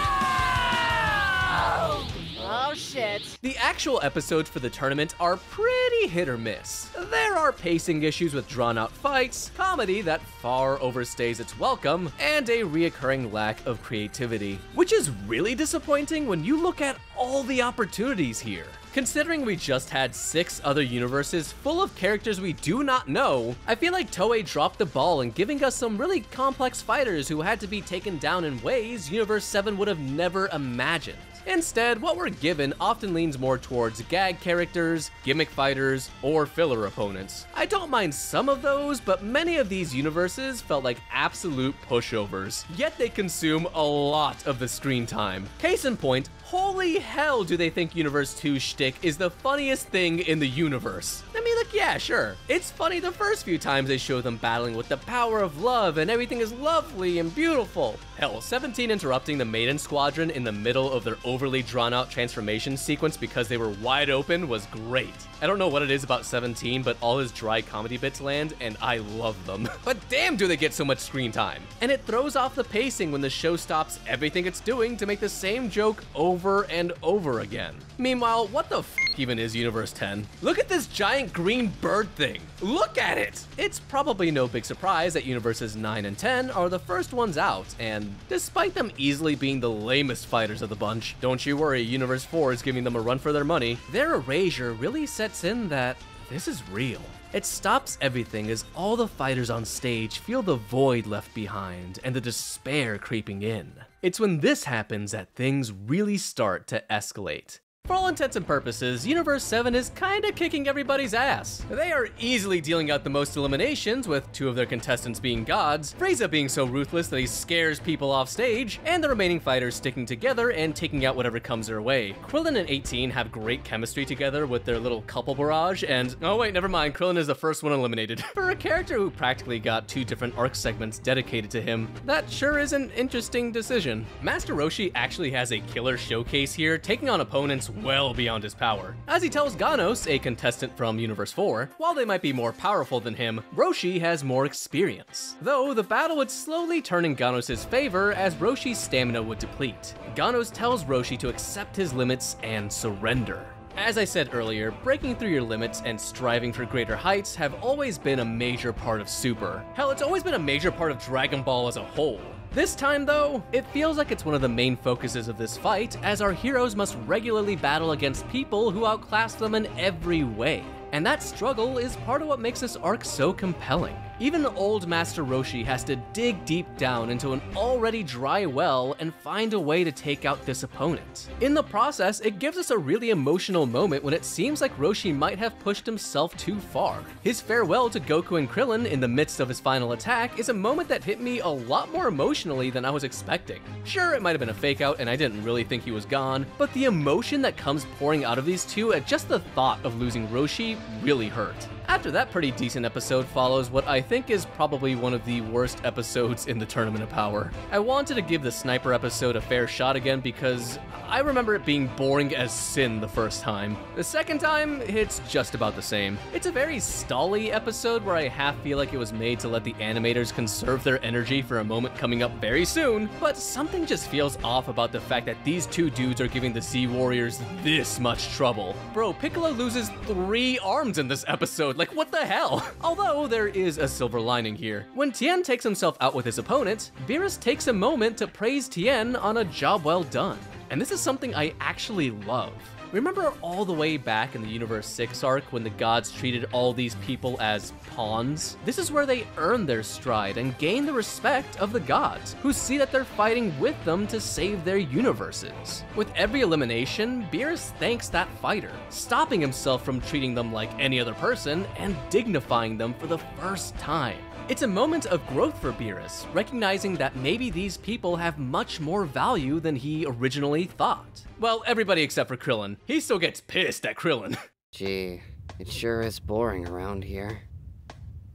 Oh shit. The actual episodes for the tournament are pretty hit or miss. There are pacing issues with drawn-out fights, comedy that far overstays its welcome, and a reoccurring lack of creativity, which is really disappointing when you look at all the opportunities here. Considering we just had 6 other universes full of characters we do not know, I feel like Toei dropped the ball in giving us some really complex fighters who had to be taken down in ways Universe 7 would have never imagined. Instead, what we're given often leans more towards gag characters, gimmick fighters, or filler opponents. I don't mind some of those, but many of these universes felt like absolute pushovers, yet they consume a lot of the screen time. Case in point, holy hell do they think Universe 2's shtick is the funniest thing in the universe. I mean, like, yeah, sure. It's funny the first few times they show them battling with the power of love and everything is lovely and beautiful. Hell, 17 interrupting the Maiden Squadron in the middle of their overly drawn-out transformation sequence because they were wide open was great. I don't know what it is about 17, but all his dry comedy bits land, and I love them. But damn do they get so much screen time. And it throws off the pacing when the show stops everything it's doing to make the same joke over and over again. Meanwhile, what the f even is Universe 10? Look at this giant green bird thing. Look at it! It's probably no big surprise that Universes 9 and 10 are the first ones out, and despite them easily being the lamest fighters of the bunch, don't you worry, Universe 4 is giving them a run for their money. Their erasure really sets in that this is real. It stops everything as all the fighters on stage feel the void left behind and the despair creeping in. It's when this happens that things really start to escalate. For all intents and purposes, Universe 7 is kinda kicking everybody's ass. They are easily dealing out the most eliminations, with 2 of their contestants being gods, Frieza being so ruthless that he scares people off stage, and the remaining fighters sticking together and taking out whatever comes their way. Krillin and 18 have great chemistry together with their little couple barrage, and oh wait, never mind, Krillin is the first one eliminated. For a character who practically got 2 different arc segments dedicated to him, that sure is an interesting decision. Master Roshi actually has a killer showcase here, taking on opponents well beyond his power. As he tells Ganos, a contestant from Universe 4, while they might be more powerful than him, Roshi has more experience. Though, the battle would slowly turn in Ganos' favor as Roshi's stamina would deplete. Ganos tells Roshi to accept his limits and surrender. As I said earlier, breaking through your limits and striving for greater heights have always been a major part of Super. Hell, it's always been a major part of Dragon Ball as a whole. This time though, it feels like it's one of the main focuses of this fight, as our heroes must regularly battle against people who outclass them in every way. And that struggle is part of what makes this arc so compelling. Even old Master Roshi has to dig deep down into an already dry well and find a way to take out this opponent. In the process, it gives us a really emotional moment when it seems like Roshi might have pushed himself too far. His farewell to Goku and Krillin in the midst of his final attack is a moment that hit me a lot more emotionally than I was expecting. Sure, it might have been a fake out and I didn't really think he was gone, but the emotion that comes pouring out of these two at just the thought of losing Roshi really hurt. After that pretty decent episode follows what I think is probably one of the worst episodes in the Tournament of Power. I wanted to give the Sniper episode a fair shot again because I remember it being boring as sin the first time. The second time, it's just about the same. It's a very stally episode where I half feel like it was made to let the animators conserve their energy for a moment coming up very soon, but something just feels off about the fact that these 2 dudes are giving the Z Warriors this much trouble. Bro, Piccolo loses 3 arms in this episode. Like, what the hell? Although, there is a silver lining here. When Tien takes himself out with his opponent, Beerus takes a moment to praise Tien on a job well done. And this is something I actually love. Remember all the way back in the Universe 6 arc when the gods treated all these people as pawns? This is where they earn their stride and gain the respect of the gods, who see that they're fighting with them to save their universes. With every elimination, Beerus thanks that fighter, stopping himself from treating them like any other person and dignifying them for the first time. It's a moment of growth for Beerus, recognizing that maybe these people have much more value than he originally thought. Well, everybody except for Krillin. He still gets pissed at Krillin. Gee, it sure is boring around here.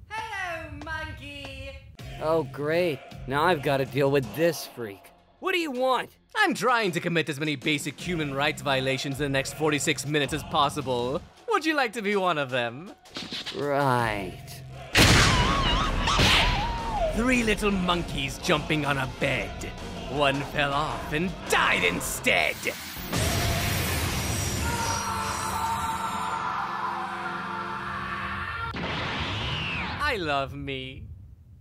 Hello, monkey! Oh great, now I've got to deal with this freak. What do you want? I'm trying to commit as many basic human rights violations in the next 46 minutes as possible. Would you like to be one of them? Right. 3 little monkeys jumping on a bed. One fell off and died instead. I love me.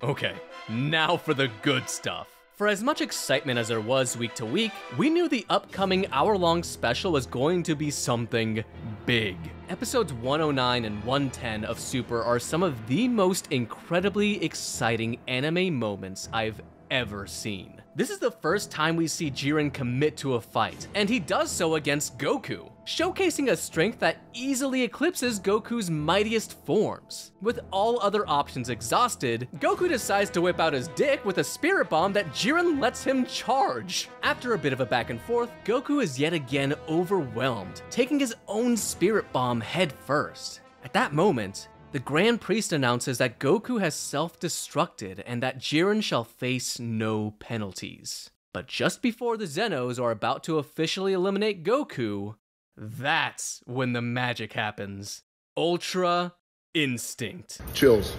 Okay, now for the good stuff. For as much excitement as there was week to week, we knew the upcoming hour-long special was going to be something big. Episodes 109 and 110 of Super are some of the most incredibly exciting anime moments I've ever seen. This is the first time we see Jiren commit to a fight, and he does so against Goku, showcasing a strength that easily eclipses Goku's mightiest forms. With all other options exhausted, Goku decides to whip out his dick with a spirit bomb that Jiren lets him charge. After a bit of a back and forth, Goku is yet again overwhelmed, taking his own spirit bomb head first. At that moment, the Grand Priest announces that Goku has self-destructed and that Jiren shall face no penalties. But just before the Zenos are about to officially eliminate Goku, that's when the magic happens. Ultra Instinct. Chills.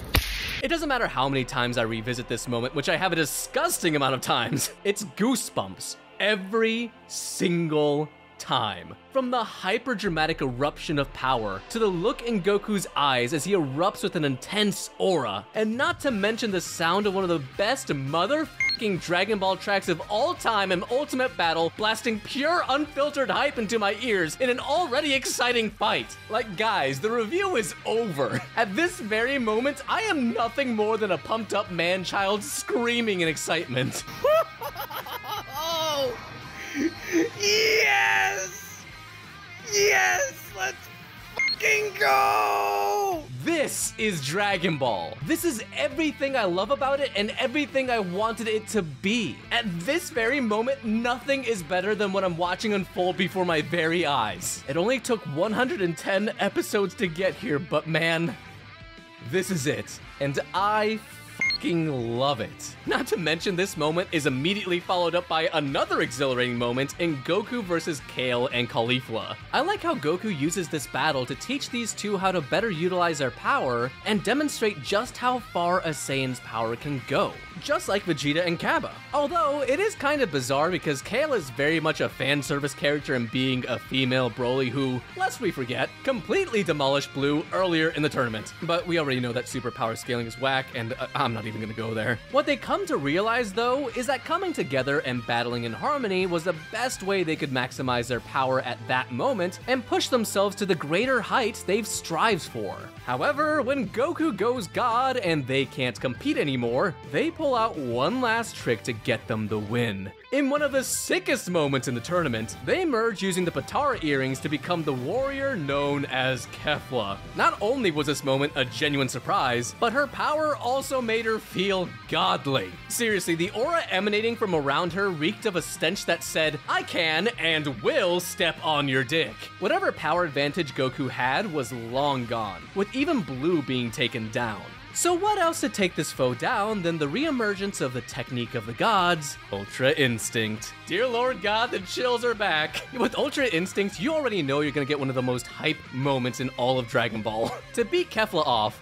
It doesn't matter how many times I revisit this moment, which I have a disgusting amount of times. It's goosebumps every single time. From the hyper-dramatic eruption of power, to the look in Goku's eyes as he erupts with an intense aura, and not to mention the sound of one of the best motherfucking Dragon Ball tracks of all time in Ultimate Battle, blasting pure unfiltered hype into my ears in an already exciting fight. Like, guys, the review is over. At this very moment, I am nothing more than a pumped-up man-child screaming in excitement. Oh! Yes! Yes! Let's fucking go! This is Dragon Ball. This is everything I love about it and everything I wanted it to be. At this very moment, nothing is better than what I'm watching unfold before my very eyes. It only took 110 episodes to get here, but man, this is it. And I fucking love it. Not to mention, this moment is immediately followed up by another exhilarating moment in Goku versus Kale and Caulifla. I like how Goku uses this battle to teach these two how to better utilize their power and demonstrate just how far a Saiyan's power can go. Just like Vegeta and Kappa. Although, it is kind of bizarre because Kale is very much a fan service character and being a female Broly who, lest we forget, completely demolished Blue earlier in the tournament. But we already know that superpower scaling is whack, and I'm not even gonna go there. What they come to realize, though, is that coming together and battling in harmony was the best way they could maximize their power at that moment and push themselves to the greater heights they've strived for. However, when Goku goes God and they can't compete anymore, they pull out one last trick to get them the win. In one of the sickest moments in the tournament, they merge using the Potara earrings to become the warrior known as Kefla. Not only was this moment a genuine surprise, but her power also made her feel godly. Seriously, the aura emanating from around her reeked of a stench that said, "I can and will step on your dick." Whatever power advantage Goku had was long gone, with even Blue being taken down. So what else to take this foe down than the reemergence of the technique of the gods, Ultra Instinct. Dear Lord God, the chills are back. With Ultra Instinct, you already know you're gonna get one of the most hype moments in all of Dragon Ball. To beat Kefla off,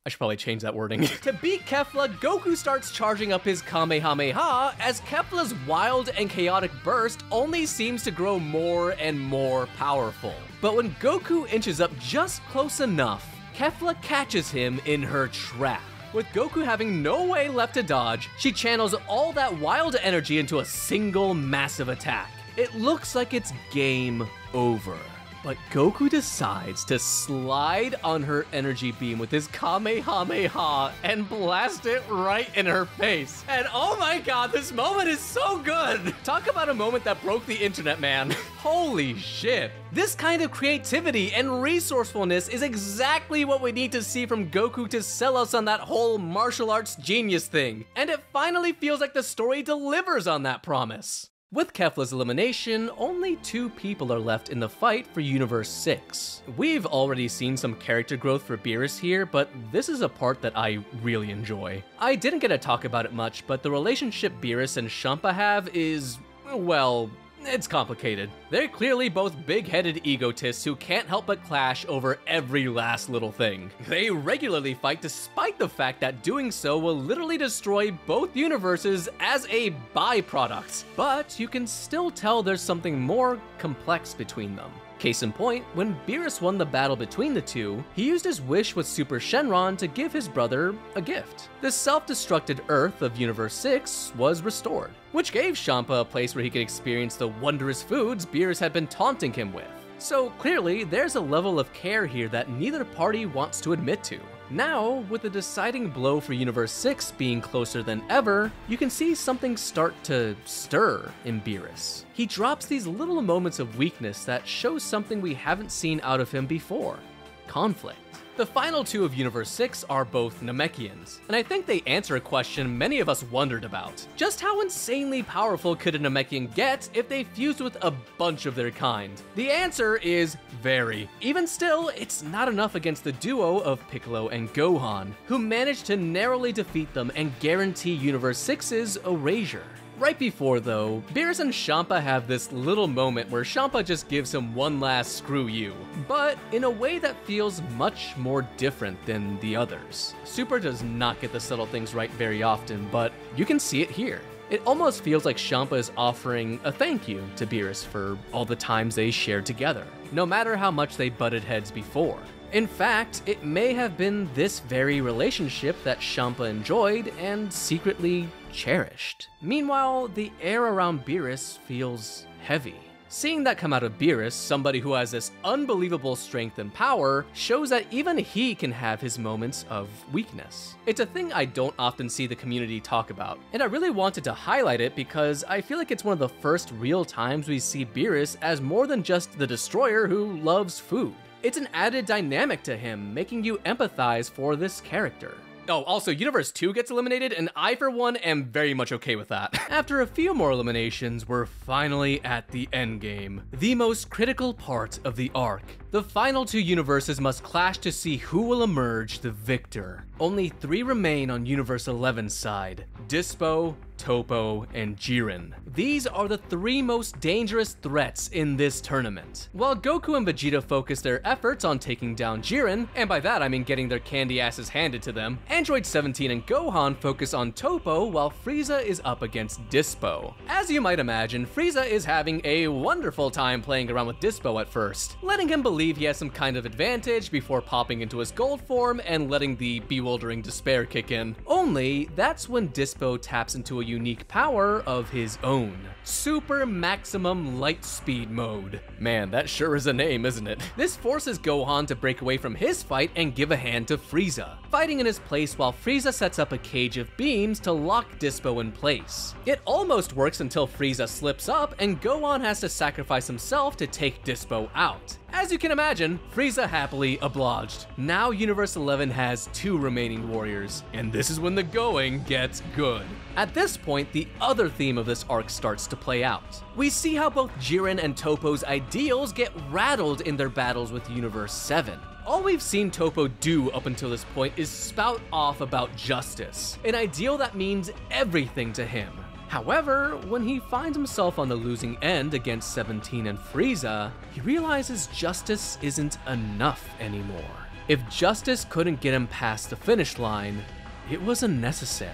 I should probably change that wording. To beat Kefla, Goku starts charging up his Kamehameha as Kefla's wild and chaotic burst only seems to grow more and more powerful. But when Goku inches up just close enough, Kefla catches him in her trap. With Goku having no way left to dodge, she channels all that wild energy into a single massive attack. It looks like it's game over. But Goku decides to slide on her energy beam with his Kamehameha and blast it right in her face. And oh my god, this moment is so good! Talk about a moment that broke the internet, man. Holy shit. This kind of creativity and resourcefulness is exactly what we need to see from Goku to sell us on that whole martial arts genius thing. And it finally feels like the story delivers on that promise. With Kefla's elimination, only 2 people are left in the fight for Universe 6. We've already seen some character growth for Beerus here, but this is a part that I really enjoy. I didn't get to talk about it much, but the relationship Beerus and Champa have is, well, it's complicated. They're clearly both big-headed egotists who can't help but clash over every last little thing. They regularly fight despite the fact that doing so will literally destroy both universes as a byproduct. But you can still tell there's something more complex between them. Case in point, when Beerus won the battle between the two, he used his wish with Super Shenron to give his brother a gift. The self-destructed Earth of Universe 6 was restored, which gave Champa a place where he could experience the wondrous foods Beerus had been taunting him with. So clearly, there's a level of care here that neither party wants to admit to. Now, with the deciding blow for Universe 6 being closer than ever, you can see something start to stir in Beerus. He drops these little moments of weakness that show something we haven't seen out of him before: conflict. The final 2 of Universe 6 are both Namekians, and I think they answer a question many of us wondered about. Just how insanely powerful could a Namekian get if they fused with a bunch of their kind? The answer is very. Even still, it's not enough against the duo of Piccolo and Gohan, who managed to narrowly defeat them and guarantee Universe 6's erasure. Right before, though, Beerus and Champa have this little moment where Champa just gives him one last screw you, but in a way that feels much more different than the others. Super does not get the subtle things right very often, but you can see it here. It almost feels like Champa is offering a thank you to Beerus for all the times they shared together, no matter how much they butted heads before. In fact, it may have been this very relationship that Champa enjoyed and secretly cherished. Meanwhile, the air around Beerus feels heavy. Seeing that come out of Beerus, somebody who has this unbelievable strength and power, shows that even he can have his moments of weakness. It's a thing I don't often see the community talk about, and I really wanted to highlight it because I feel like it's one of the first real times we see Beerus as more than just the destroyer who loves food. It's an added dynamic to him, making you empathize for this character. Oh, also, Universe 2 gets eliminated, and I, for one, am very much okay with that. After a few more eliminations, we're finally at the endgame, the most critical part of the arc. The final two universes must clash to see who will emerge the victor. Only 3 remain on Universe 11's side: Dispo, Toppo, and Jiren. These are the 3 most dangerous threats in this tournament. While Goku and Vegeta focus their efforts on taking down Jiren, and by that I mean getting their candy asses handed to them, Android 17 and Gohan focus on Toppo while Frieza is up against Dispo. As you might imagine, Frieza is having a wonderful time playing around with Dispo at first, letting him believe he has some kind of advantage before popping into his gold form and letting the bewildering despair kick in. Only, that's when Dispo taps into a unique power of his own. Super Maximum Light Speed Mode. Man, that sure is a name, isn't it? This forces Gohan to break away from his fight and give a hand to Frieza, fighting in his place while Frieza sets up a cage of beams to lock Dispo in place. It almost works until Frieza slips up and Gohan has to sacrifice himself to take Dispo out. As you can imagine, Frieza happily obliged. Now Universe 11 has 2 remaining warriors, and this is when the going gets good. At this point, the other theme of this arc starts to play out. We see how both Jiren and Toppo's ideals get rattled in their battles with Universe 7. All we've seen Toppo do up until this point is spout off about justice, an ideal that means everything to him. However, when he finds himself on the losing end against 17 and Frieza, he realizes justice isn't enough anymore. If justice couldn't get him past the finish line, it was unnecessary.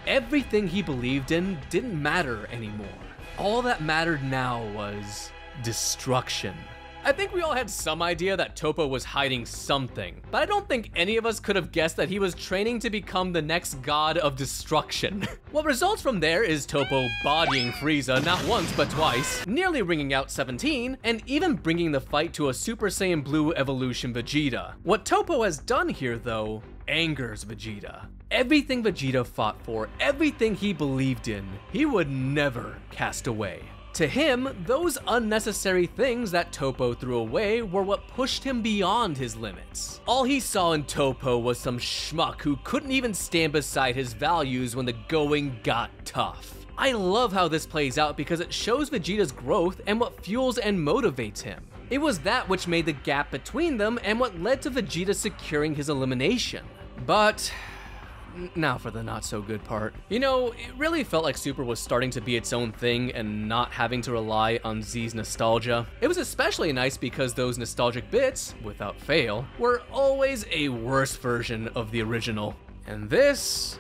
Everything he believed in didn't matter anymore. All that mattered now was destruction. I think we all had some idea that Toppo was hiding something, but I don't think any of us could have guessed that he was training to become the next god of destruction. What results from there is Toppo bodying Frieza not once but twice, nearly wringing out 17, and even bringing the fight to a Super Saiyan Blue evolution Vegeta. What Toppo has done here, though, angers Vegeta. Everything Vegeta fought for, everything he believed in, he would never cast away. To him, those unnecessary things that Toppo threw away were what pushed him beyond his limits. All he saw in Toppo was some schmuck who couldn't even stand beside his values when the going got tough. I love how this plays out because it shows Vegeta's growth and what fuels and motivates him. It was that which made the gap between them and what led to Vegeta securing his elimination. But now for the not so good part. You know, it really felt like Super was starting to be its own thing and not having to rely on Z's nostalgia. It was especially nice because those nostalgic bits, without fail, were always a worse version of the original. And this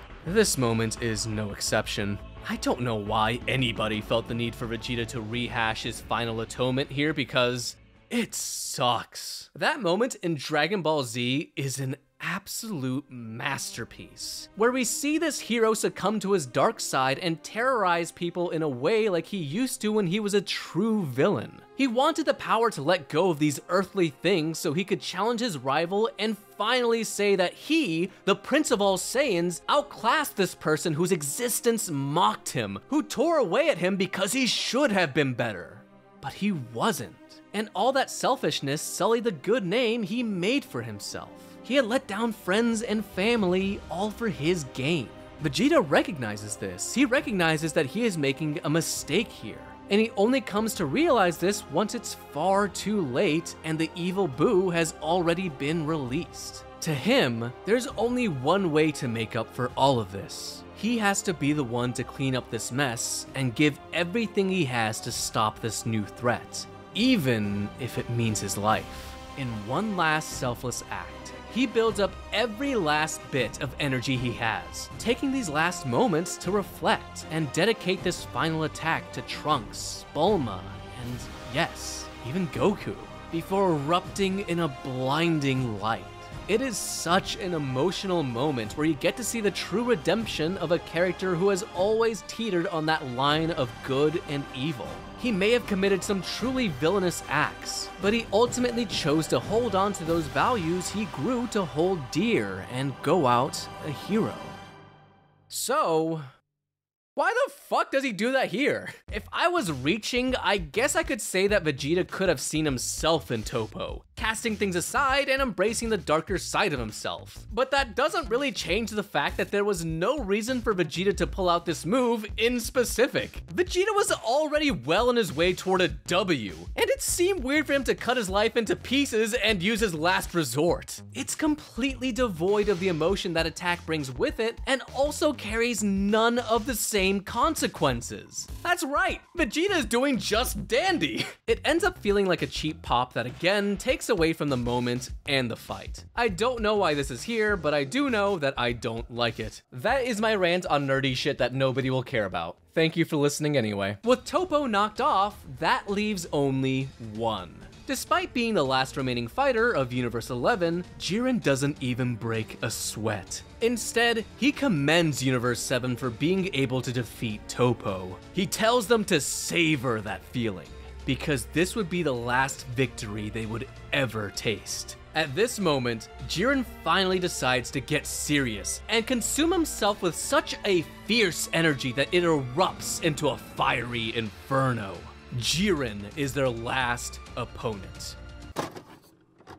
moment is no exception. I don't know why anybody felt the need for Vegeta to rehash his final atonement here because it sucks. That moment in Dragon Ball Z is an absolute masterpiece, where we see this hero succumb to his dark side and terrorize people in a way like he used to when he was a true villain. He wanted the power to let go of these earthly things so he could challenge his rival and finally say that he, the Prince of all Saiyans, outclassed this person whose existence mocked him, who tore away at him because he should have been better. But he wasn't. And all that selfishness sullied the good name he made for himself. He had let down friends and family, all for his gain. Vegeta recognizes this. He recognizes that he is making a mistake here. And he only comes to realize this once it's far too late and the evil Buu has already been released. To him, there's only one way to make up for all of this. He has to be the one to clean up this mess and give everything he has to stop this new threat, even if it means his life. In one last selfless act, he builds up every last bit of energy he has, taking these last moments to reflect and dedicate this final attack to Trunks, Bulma, and yes, even Goku, before erupting in a blinding light. It is such an emotional moment where you get to see the true redemption of a character who has always teetered on that line of good and evil. he may have committed some truly villainous acts, but he ultimately chose to hold on to those values he grew to hold dear and go out a hero. So, why the fuck does he do that here? If I was reaching, I guess I could say that Vegeta could have seen himself in Toppo, casting things aside and embracing the darker side of himself. But that doesn't really change the fact that there was no reason for Vegeta to pull out this move in specific. Vegeta was already well on his way toward a W, and it seemed weird for him to cut his life into pieces and use his last resort. It's completely devoid of the emotion that attack brings with it, and also carries none of the same consequences. That's right, Vegeta is doing just dandy. It ends up feeling like a cheap pop that again takes away from the moment and the fight. I don't know why this is here, but I do know that I don't like it. That is my rant on nerdy shit that nobody will care about. Thank you for listening anyway. With Toppo knocked off, that leaves only one. Despite being the last remaining fighter of Universe 11, Jiren doesn't even break a sweat. Instead, he commends Universe 7 for being able to defeat Toppo. He tells them to savor that feeling, because this would be the last victory they would ever taste. At this moment, Jiren finally decides to get serious and consume himself with such a fierce energy that it erupts into a fiery inferno. Jiren is their last opponent.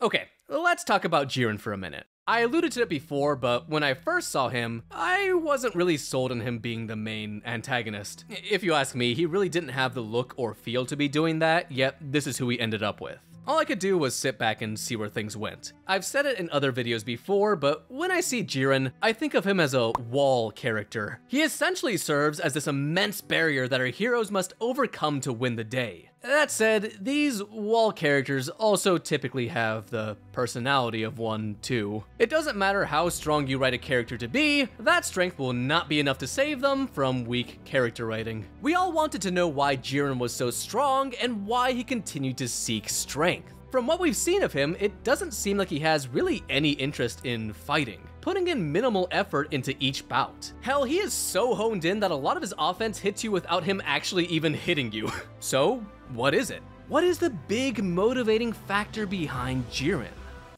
Okay, let's talk about Jiren for a minute. I alluded to it before, but when I first saw him, I wasn't really sold on him being the main antagonist. If you ask me, he really didn't have the look or feel to be doing that, yet this is who he ended up with. All I could do was sit back and see where things went. I've said it in other videos before, but when I see Jiren, I think of him as a wall character. He essentially serves as this immense barrier that our heroes must overcome to win the day. That said, these wall characters also typically have the personality of one too. It doesn't matter how strong you write a character to be, that strength will not be enough to save them from weak character writing. We all wanted to know why Jiren was so strong and why he continued to seek strength. From what we've seen of him, it doesn't seem like he has really any interest in fighting, putting in minimal effort into each bout. Hell, he is so honed in that a lot of his offense hits you without him actually even hitting you. So, what is it? What is the big motivating factor behind Jiren?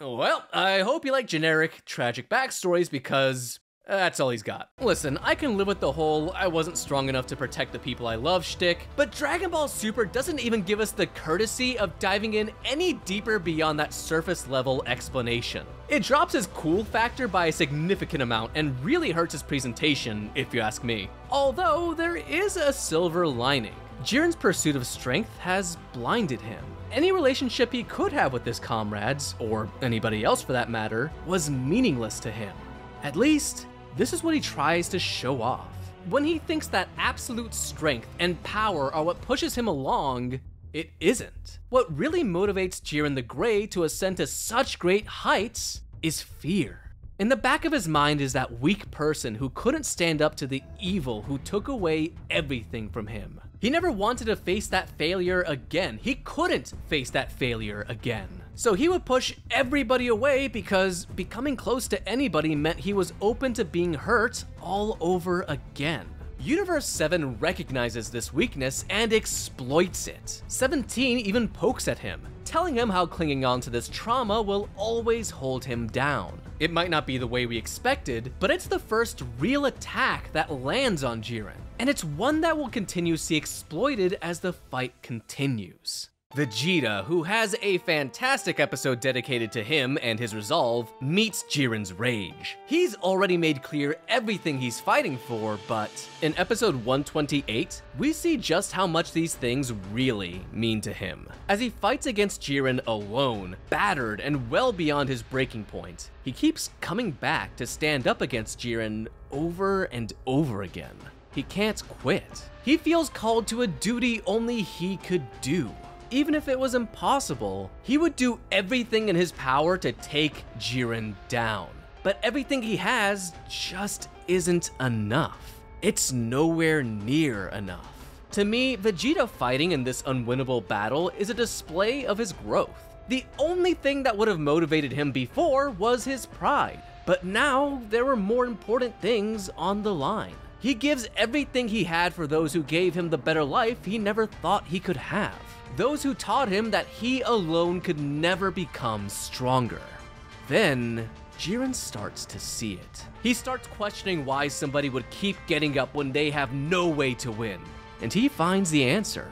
Well, I hope you like generic, tragic backstories because that's all he's got. Listen, I can live with the whole I wasn't strong enough to protect the people I love shtick, but Dragon Ball Super doesn't even give us the courtesy of diving in any deeper beyond that surface level explanation. It drops his cool factor by a significant amount and really hurts his presentation, if you ask me. Although there is a silver lining. Jiren's pursuit of strength has blinded him. Any relationship he could have with his comrades, or anybody else for that matter, was meaningless to him. At least, this is what he tries to show off. When he thinks that absolute strength and power are what pushes him along, it isn't. What really motivates Jiren the Grey to ascend to such great heights is fear. In the back of his mind is that weak person who couldn't stand up to the evil who took away everything from him. He never wanted to face that failure again. He couldn't face that failure again. So he would push everybody away because becoming close to anybody meant he was open to being hurt all over again. Universe 7 recognizes this weakness and exploits it. 17 even pokes at him, telling him how clinging on to this trauma will always hold him down. It might not be the way we expected, but it's the first real attack that lands on Jiren, and it's one that will continue to see exploited as the fight continues. Vegeta, who has a fantastic episode dedicated to him and his resolve, meets Jiren's rage. He's already made clear everything he's fighting for, but in episode 128, we see just how much these things really mean to him. As he fights against Jiren alone, battered and well beyond his breaking point, he keeps coming back to stand up against Jiren over and over again. He can't quit. He feels called to a duty only he could do. Even if it was impossible, he would do everything in his power to take Jiren down. But everything he has just isn't enough. It's nowhere near enough. To me, Vegeta fighting in this unwinnable battle is a display of his growth. The only thing that would have motivated him before was his pride. But now, there were more important things on the line. He gives everything he had for those who gave him the better life he never thought he could have. Those who taught him that he alone could never become stronger. Then, Jiren starts to see it. He starts questioning why somebody would keep getting up when they have no way to win. And he finds the answer: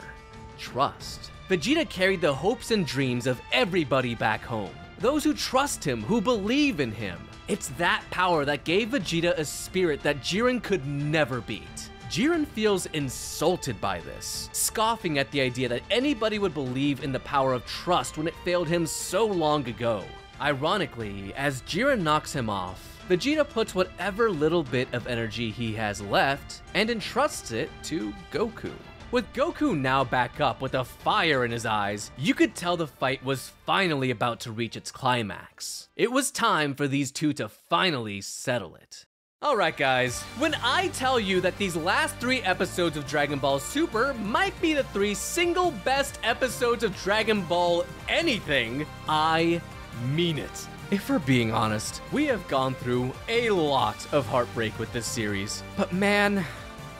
trust. Vegeta carried the hopes and dreams of everybody back home. Those who trust him, who believe in him. It's that power that gave Vegeta a spirit that Jiren could never beat. Jiren feels insulted by this, scoffing at the idea that anybody would believe in the power of trust when it failed him so long ago. Ironically, as Jiren knocks him off, Vegeta puts whatever little bit of energy he has left and entrusts it to Goku. With Goku now back up with a fire in his eyes, you could tell the fight was finally about to reach its climax. It was time for these two to finally settle it. Alright guys, when I tell you that these last 3 episodes of Dragon Ball Super might be the 3 single best episodes of Dragon Ball anything, I mean it. If we're being honest, we have gone through a lot of heartbreak with this series, but man,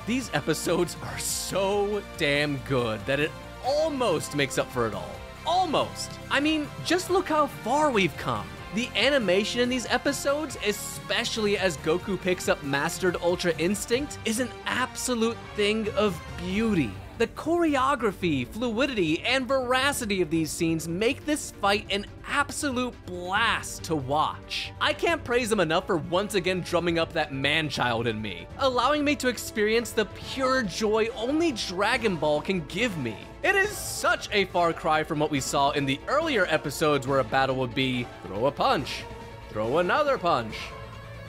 these episodes are so damn good that it almost makes up for it all. Almost. I mean, just look how far we've come. The animation in these episodes, especially as Goku picks up Mastered Ultra Instinct, is an absolute thing of beauty. The choreography, fluidity, and veracity of these scenes make this fight an absolute blast to watch. I can't praise them enough for once again drumming up that man-child in me, allowing me to experience the pure joy only Dragon Ball can give me. It is such a far cry from what we saw in the earlier episodes where a battle would be throw a punch, throw another punch,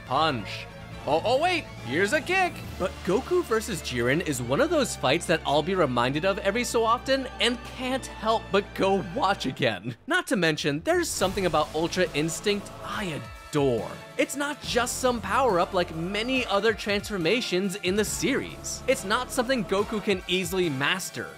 punch. Oh wait, here's a kick! But Goku vs. Jiren is one of those fights that I'll be reminded of every so often and can't help but go watch again. Not to mention, there's something about Ultra Instinct I adore. It's not just some power-up like many other transformations in the series. It's not something Goku can easily master,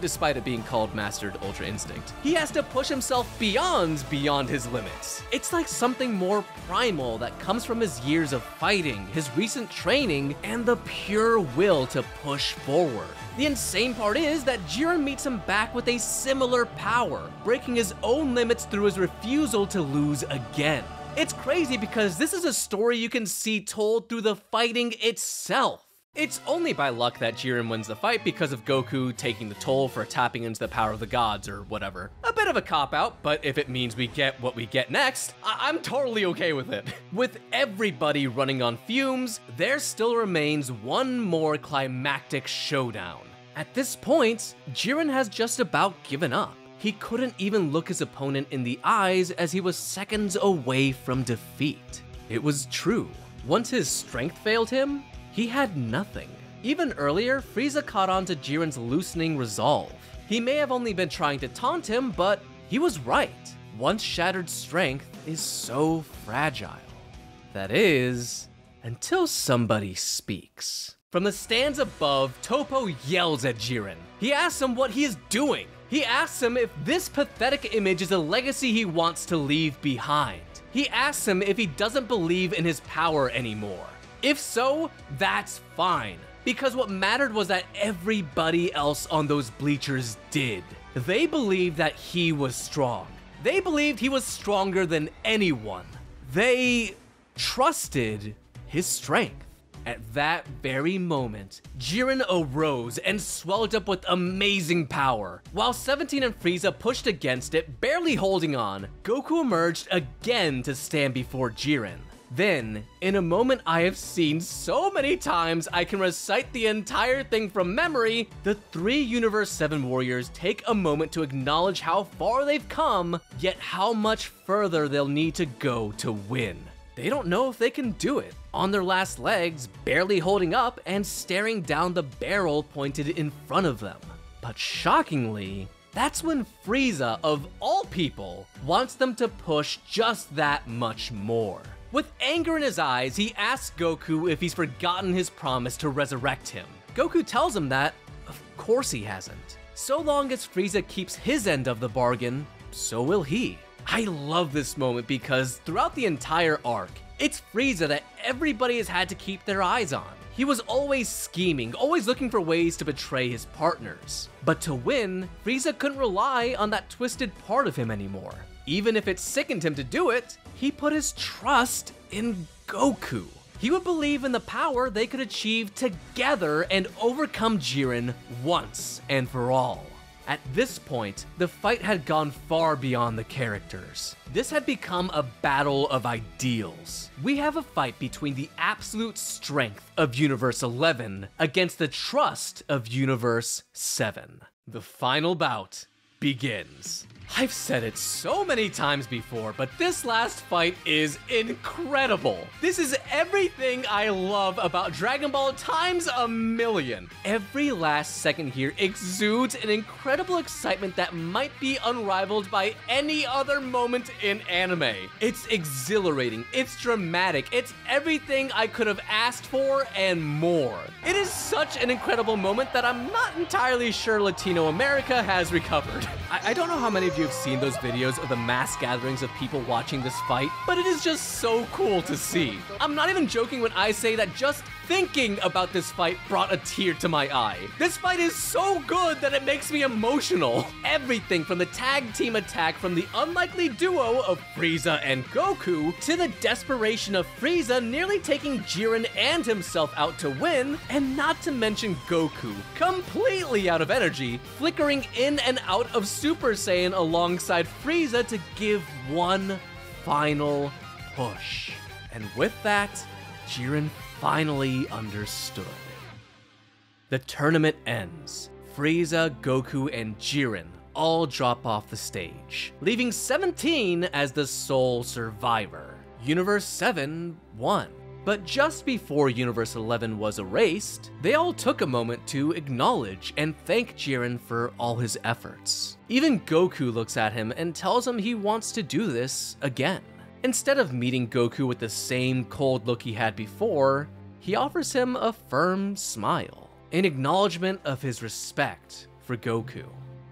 despite it being called Mastered Ultra Instinct. He has to push himself beyond his limits. It's like something more primal that comes from his years of fighting, his recent training, and the pure will to push forward. The insane part is that Jiren meets him back with a similar power, breaking his own limits through his refusal to lose again. It's crazy because this is a story you can see told through the fighting itself. It's only by luck that Jiren wins the fight because of Goku taking the toll for tapping into the power of the gods or whatever. A bit of a cop-out, but if it means we get what we get next, I'm totally okay with it. With everybody running on fumes, there still remains one more climactic showdown. At this point, Jiren has just about given up. He couldn't even look his opponent in the eyes as he was seconds away from defeat. It was true. Once his strength failed him, he had nothing. Even earlier, Frieza caught on to Jiren's loosening resolve. He may have only been trying to taunt him, but he was right. Once shattered strength is so fragile. That is, until somebody speaks. From the stands above, Toppo yells at Jiren. He asks him what he is doing. He asks him if this pathetic image is a legacy he wants to leave behind. He asks him if he doesn't believe in his power anymore. If so, that's fine, because what mattered was that everybody else on those bleachers did. They believed that he was strong. They believed he was stronger than anyone. They trusted his strength. At that very moment, Jiren arose and swelled up with amazing power. While 17 and Frieza pushed against it, barely holding on, Goku emerged again to stand before Jiren. Then, in a moment I have seen so many times I can recite the entire thing from memory, the 3 Universe 7 warriors take a moment to acknowledge how far they've come, yet how much further they'll need to go to win. They don't know if they can do it. On their last legs, barely holding up and staring down the barrel pointed in front of them. But shockingly, that's when Frieza, of all people, wants them to push just that much more. With anger in his eyes, he asks Goku if he's forgotten his promise to resurrect him. Goku tells him that, of course he hasn't. So long as Frieza keeps his end of the bargain, so will he. I love this moment because throughout the entire arc, it's Frieza that everybody has had to keep their eyes on. He was always scheming, always looking for ways to betray his partners. But to win, Frieza couldn't rely on that twisted part of him anymore. Even if it sickened him to do it, he put his trust in Goku. He would believe in the power they could achieve together and overcome Jiren once and for all. At this point, the fight had gone far beyond the characters. This had become a battle of ideals. We have a fight between the absolute strength of Universe 11 against the trust of Universe 7. The final bout begins. I've said it so many times before, but this last fight is incredible. This is everything I love about Dragon Ball times a million. Every last second here exudes an incredible excitement that might be unrivaled by any other moment in anime. It's exhilarating, it's dramatic, it's everything I could have asked for and more. It is such an incredible moment that I'm not entirely sure Latino America has recovered. I don't know how many of you have seen those videos of the mass gatherings of people watching this fight, but it is just so cool to see. I'm not even joking when I say that just thinking about this fight brought a tear to my eye. This fight is so good that it makes me emotional. Everything from the tag team attack from the unlikely duo of Frieza and Goku to the desperation of Frieza nearly taking Jiren and himself out to win, and not to mention Goku, completely out of energy, flickering in and out of Super Saiyan alongside Frieza to give one final push. And with that, Jiren finally understood. The tournament ends. Frieza, Goku, and Jiren all drop off the stage, leaving 17 as the sole survivor. Universe 7 won. But just before Universe 11 was erased, they all took a moment to acknowledge and thank Jiren for all his efforts. Even Goku looks at him and tells him he wants to do this again. Instead of meeting Goku with the same cold look he had before, he offers him a firm smile, in acknowledgement of his respect for Goku.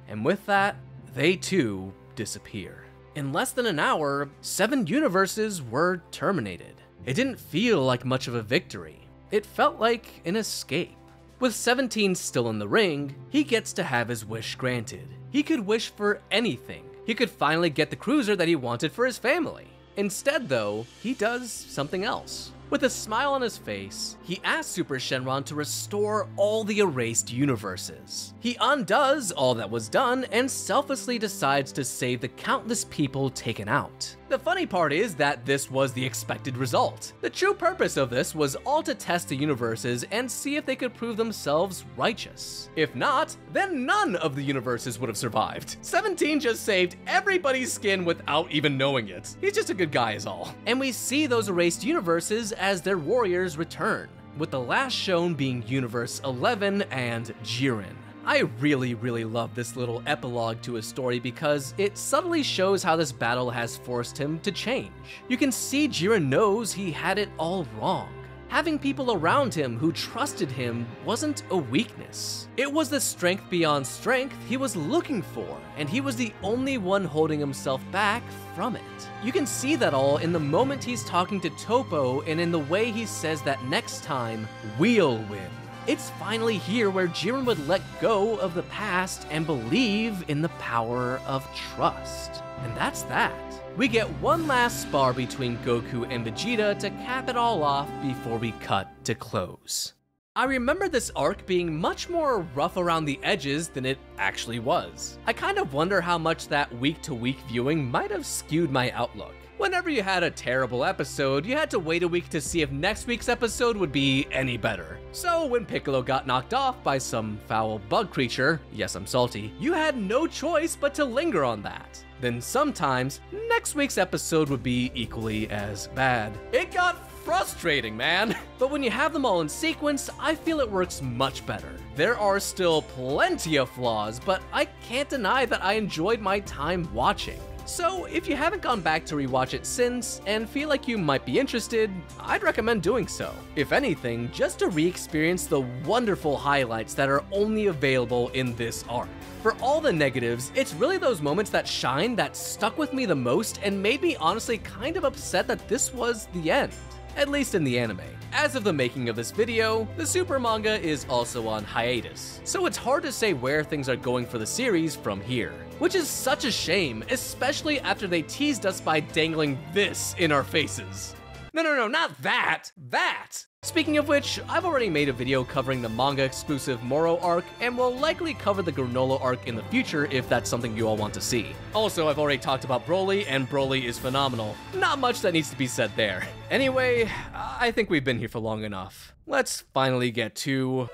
And with that, they too disappear. In less than an hour, 7 universes were terminated. It didn't feel like much of a victory. It felt like an escape. With 17 still in the ring, he gets to have his wish granted. He could wish for anything. He could finally get the cruiser that he wanted for his family. Instead, though, he does something else. With a smile on his face, he asks Super Shenron to restore all the erased universes. He undoes all that was done and selflessly decides to save the countless people taken out. The funny part is that this was the expected result. The true purpose of this was all to test the universes and see if they could prove themselves righteous. If not, then none of the universes would have survived. 17 just saved everybody's skin without even knowing it. He's just a good guy is all. And we see those erased universes as their warriors return, with the last shown being Universe 11 and Jiren. I really love this little epilogue to his story because it subtly shows how this battle has forced him to change. You can see Jiren knows he had it all wrong. Having people around him who trusted him wasn't a weakness. It was the strength beyond strength he was looking for, and he was the only one holding himself back from it. You can see that all in the moment he's talking to Toppo and in the way he says that next time, we'll win. It's finally here where Jiren would let go of the past and believe in the power of trust. And that's that. We get one last spar between Goku and Vegeta to cap it all off before we cut to close. I remember this arc being much more rough around the edges than it actually was. I kind of wonder how much that week-to-week viewing might have skewed my outlook. Whenever you had a terrible episode, you had to wait a week to see if next week's episode would be any better. So when Piccolo got knocked off by some foul bug creature, yes, I'm salty, you had no choice but to linger on that. Then sometimes, next week's episode would be equally as bad. It got frustrating, man. But when you have them all in sequence, I feel it works much better. There are still plenty of flaws, but I can't deny that I enjoyed my time watching. So if you haven't gone back to rewatch it since and feel like you might be interested, I'd recommend doing so. If anything, just to re-experience the wonderful highlights that are only available in this arc. For all the negatives, it's really those moments that shine that stuck with me the most and made me honestly kind of upset that this was the end. at least in the anime. As of the making of this video, the Super manga is also on hiatus, so it's hard to say where things are going for the series from here. Which is such a shame, especially after they teased us by dangling this in our faces. No, not that! That! Speaking of which, I've already made a video covering the manga-exclusive Moro arc, and will likely cover the Granola arc in the future if that's something you all want to see. Also, I've already talked about Broly, and Broly is phenomenal. Not much that needs to be said there. Anyway, I think we've been here for long enough. Let's finally get to...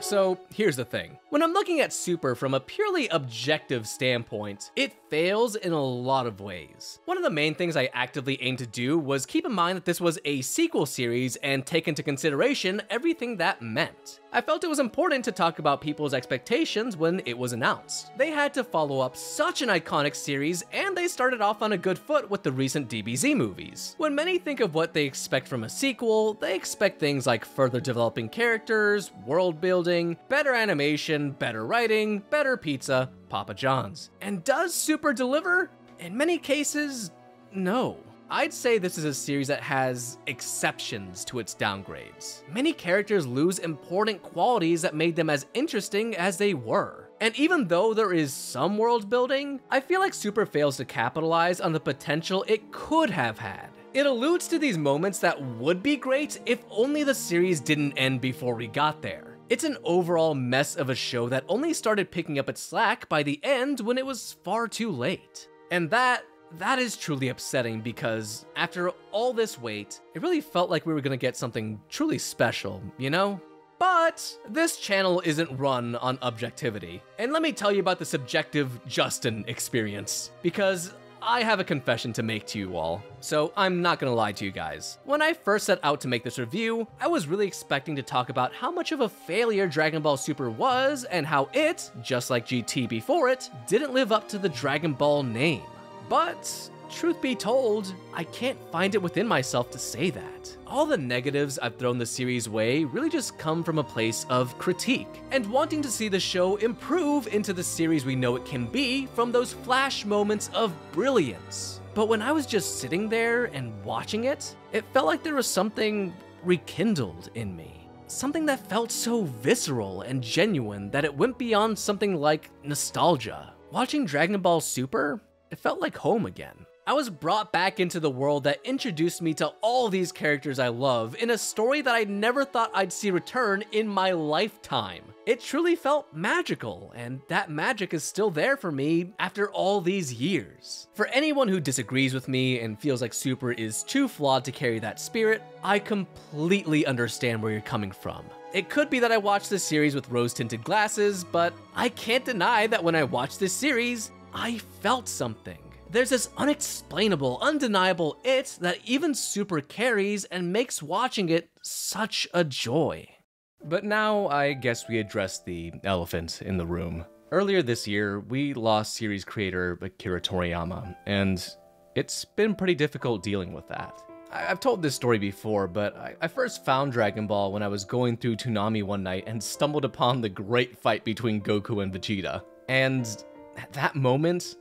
So, here's the thing. When I'm looking at Super from a purely objective standpoint, it fails in a lot of ways. One of the main things I actively aimed to do was keep in mind that this was a sequel series and take into consideration everything that meant. I felt it was important to talk about people's expectations when it was announced. They had to follow up such an iconic series, and they started off on a good foot with the recent DBZ movies. When many think of what they expect from a sequel, they expect things like further developing characters, world building, better animation, better writing, better pizza, Papa John's. And does Super deliver? In many cases, no. I'd say this is a series that has exceptions to its downgrades. Many characters lose important qualities that made them as interesting as they were. And even though there is some world building, I feel like Super fails to capitalize on the potential it could have had. It alludes to these moments that would be great if only the series didn't end before we got there. It's an overall mess of a show that only started picking up its slack by the end when it was far too late. And that is truly upsetting because after all this wait, it really felt like we were gonna get something truly special, you know? But this channel isn't run on objectivity. And let me tell you about the subjective Justin experience, because I have a confession to make to you all, so I'm not gonna lie to you guys. When I first set out to make this review, I was really expecting to talk about how much of a failure Dragon Ball Super was and how it, just like GT before it, didn't live up to the Dragon Ball name. But, truth be told, I can't find it within myself to say that. All the negatives I've thrown the series' way really just come from a place of critique, and wanting to see the show improve into the series we know it can be from those flash moments of brilliance. But when I was just sitting there and watching it, it felt like there was something rekindled in me. Something that felt so visceral and genuine that it went beyond something like nostalgia. Watching Dragon Ball Super, it felt like home again. I was brought back into the world that introduced me to all these characters I love in a story that I never thought I'd see return in my lifetime. It truly felt magical, and that magic is still there for me after all these years. For anyone who disagrees with me and feels like Super is too flawed to carry that spirit, I completely understand where you're coming from. It could be that I watched this series with rose-tinted glasses, but I can't deny that when I watched this series, I felt something. There's this unexplainable, undeniable it that even Super carries and makes watching it such a joy. But now I guess we address the elephant in the room. Earlier this year, we lost series creator Akira Toriyama, and it's been pretty difficult dealing with that. I've told this story before, but I first found Dragon Ball when I was going through Toonami one night and stumbled upon the great fight between Goku and Vegeta. And at that moment,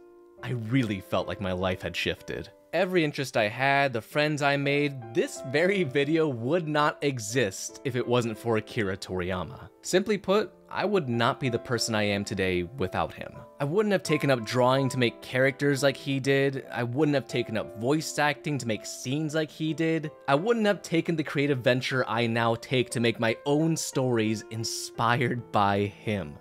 I really felt like my life had shifted. Every interest I had, the friends I made, this very video would not exist if it wasn't for Akira Toriyama. Simply put, I would not be the person I am today without him. I wouldn't have taken up drawing to make characters like he did. I wouldn't have taken up voice acting to make scenes like he did. I wouldn't have taken the creative venture I now take to make my own stories inspired by him.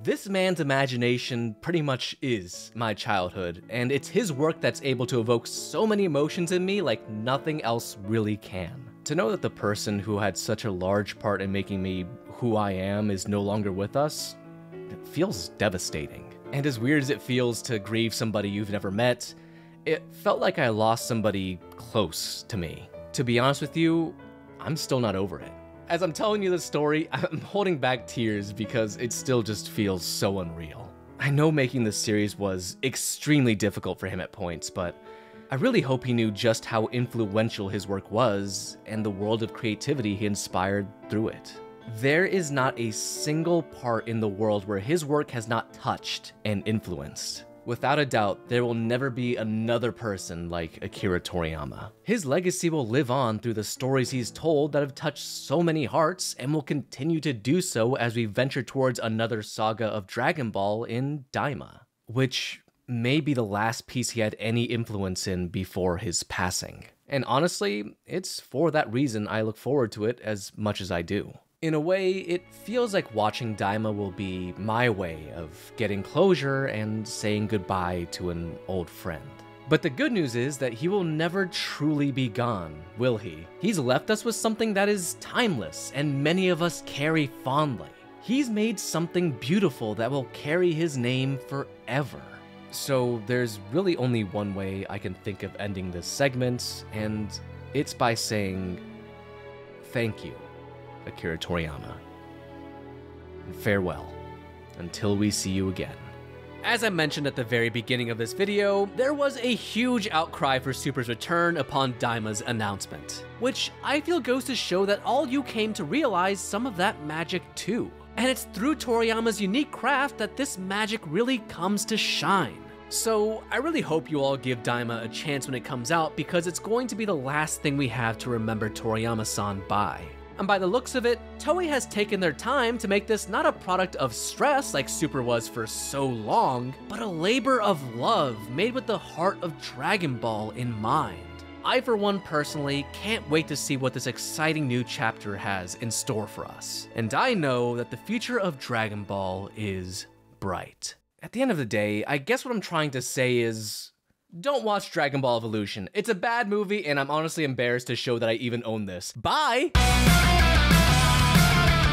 This man's imagination pretty much is my childhood, and it's his work that's able to evoke so many emotions in me like nothing else really can. To know that the person who had such a large part in making me who I am is no longer with us, it feels devastating. And as weird as it feels to grieve somebody you've never met, it felt like I lost somebody close to me. To be honest with you, I'm still not over it. As I'm telling you this story, I'm holding back tears because it still just feels so unreal. I know making this series was extremely difficult for him at points, but I really hope he knew just how influential his work was and the world of creativity he inspired through it. There is not a single part in the world where his work has not touched and influenced. Without a doubt, there will never be another person like Akira Toriyama. His legacy will live on through the stories he's told that have touched so many hearts and will continue to do so as we venture towards another saga of Dragon Ball in Daima, which may be the last piece he had any influence in before his passing. And honestly, it's for that reason I look forward to it as much as I do. In a way, it feels like watching Daima will be my way of getting closure and saying goodbye to an old friend. But the good news is that he will never truly be gone, will he? He's left us with something that is timeless and many of us carry fondly. He's made something beautiful that will carry his name forever. So there's really only one way I can think of ending this segment, and it's by saying thank you, Akira Toriyama. And farewell, until we see you again. As I mentioned at the very beginning of this video, there was a huge outcry for Super's return upon Daima's announcement, which I feel goes to show that all you came to realize some of that magic too. And it's through Toriyama's unique craft that this magic really comes to shine. So I really hope you all give Daima a chance when it comes out, because it's going to be the last thing we have to remember Toriyama-san by. And by the looks of it, Toei has taken their time to make this not a product of stress like Super was for so long, but a labor of love made with the heart of Dragon Ball in mind. I, for one, personally can't wait to see what this exciting new chapter has in store for us. And I know that the future of Dragon Ball is bright. At the end of the day, I guess what I'm trying to say is, don't watch Dragon Ball Evolution. It's a bad movie, and I'm honestly embarrassed to show that I even own this. Bye!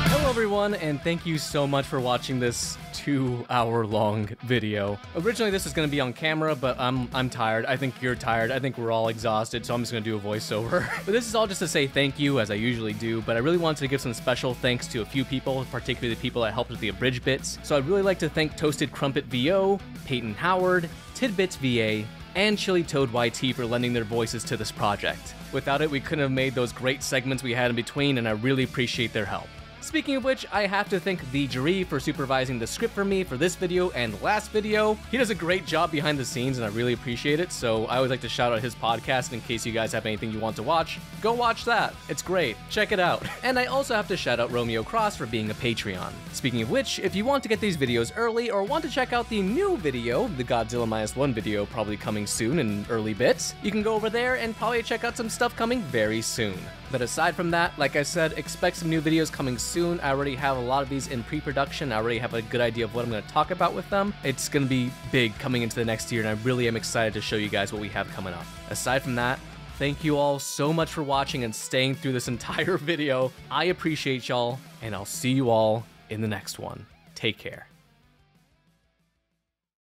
Hello everyone, and thank you so much for watching this 2-hour-long video. Originally this was going to be on camera, but I'm tired. I think you're tired. I think we're all exhausted, so I'm just going to do a voiceover. But this is all just to say thank you, as I usually do, but I really wanted to give some special thanks to a few people, particularly the people that helped with the abridged bits. So I'd really like to thank Toasted Crumpet VO, Peyton Howard, Tidbits VA, and Chili Toad YT for lending their voices to this project. Without it, we couldn't have made those great segments we had in between, and I really appreciate their help. Speaking of which, I have to thank the jury for supervising the script for me for this video and the last video. He does a great job behind the scenes, and I really appreciate it, so I always like to shout out his podcast in case you guys have anything you want to watch. Go watch that. It's great. Check it out. And I also have to shout out Romeo Cross for being a Patreon. Speaking of which, if you want to get these videos early or want to check out the new video, the Godzilla -1 video probably coming soon in early bits, you can go over there and probably check out some stuff coming very soon. But aside from that, like I said, expect some new videos coming soon. I already have a lot of these in pre-production. I already have a good idea of what I'm going to talk about with them. It's going to be big coming into the next year, and I really am excited to show you guys what we have coming up. Aside from that, thank you all so much for watching and staying through this entire video. I appreciate y'all, and I'll see you all in the next one. Take care.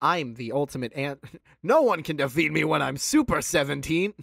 I'm the ultimate ant. No one can defeat me when I'm Super 17.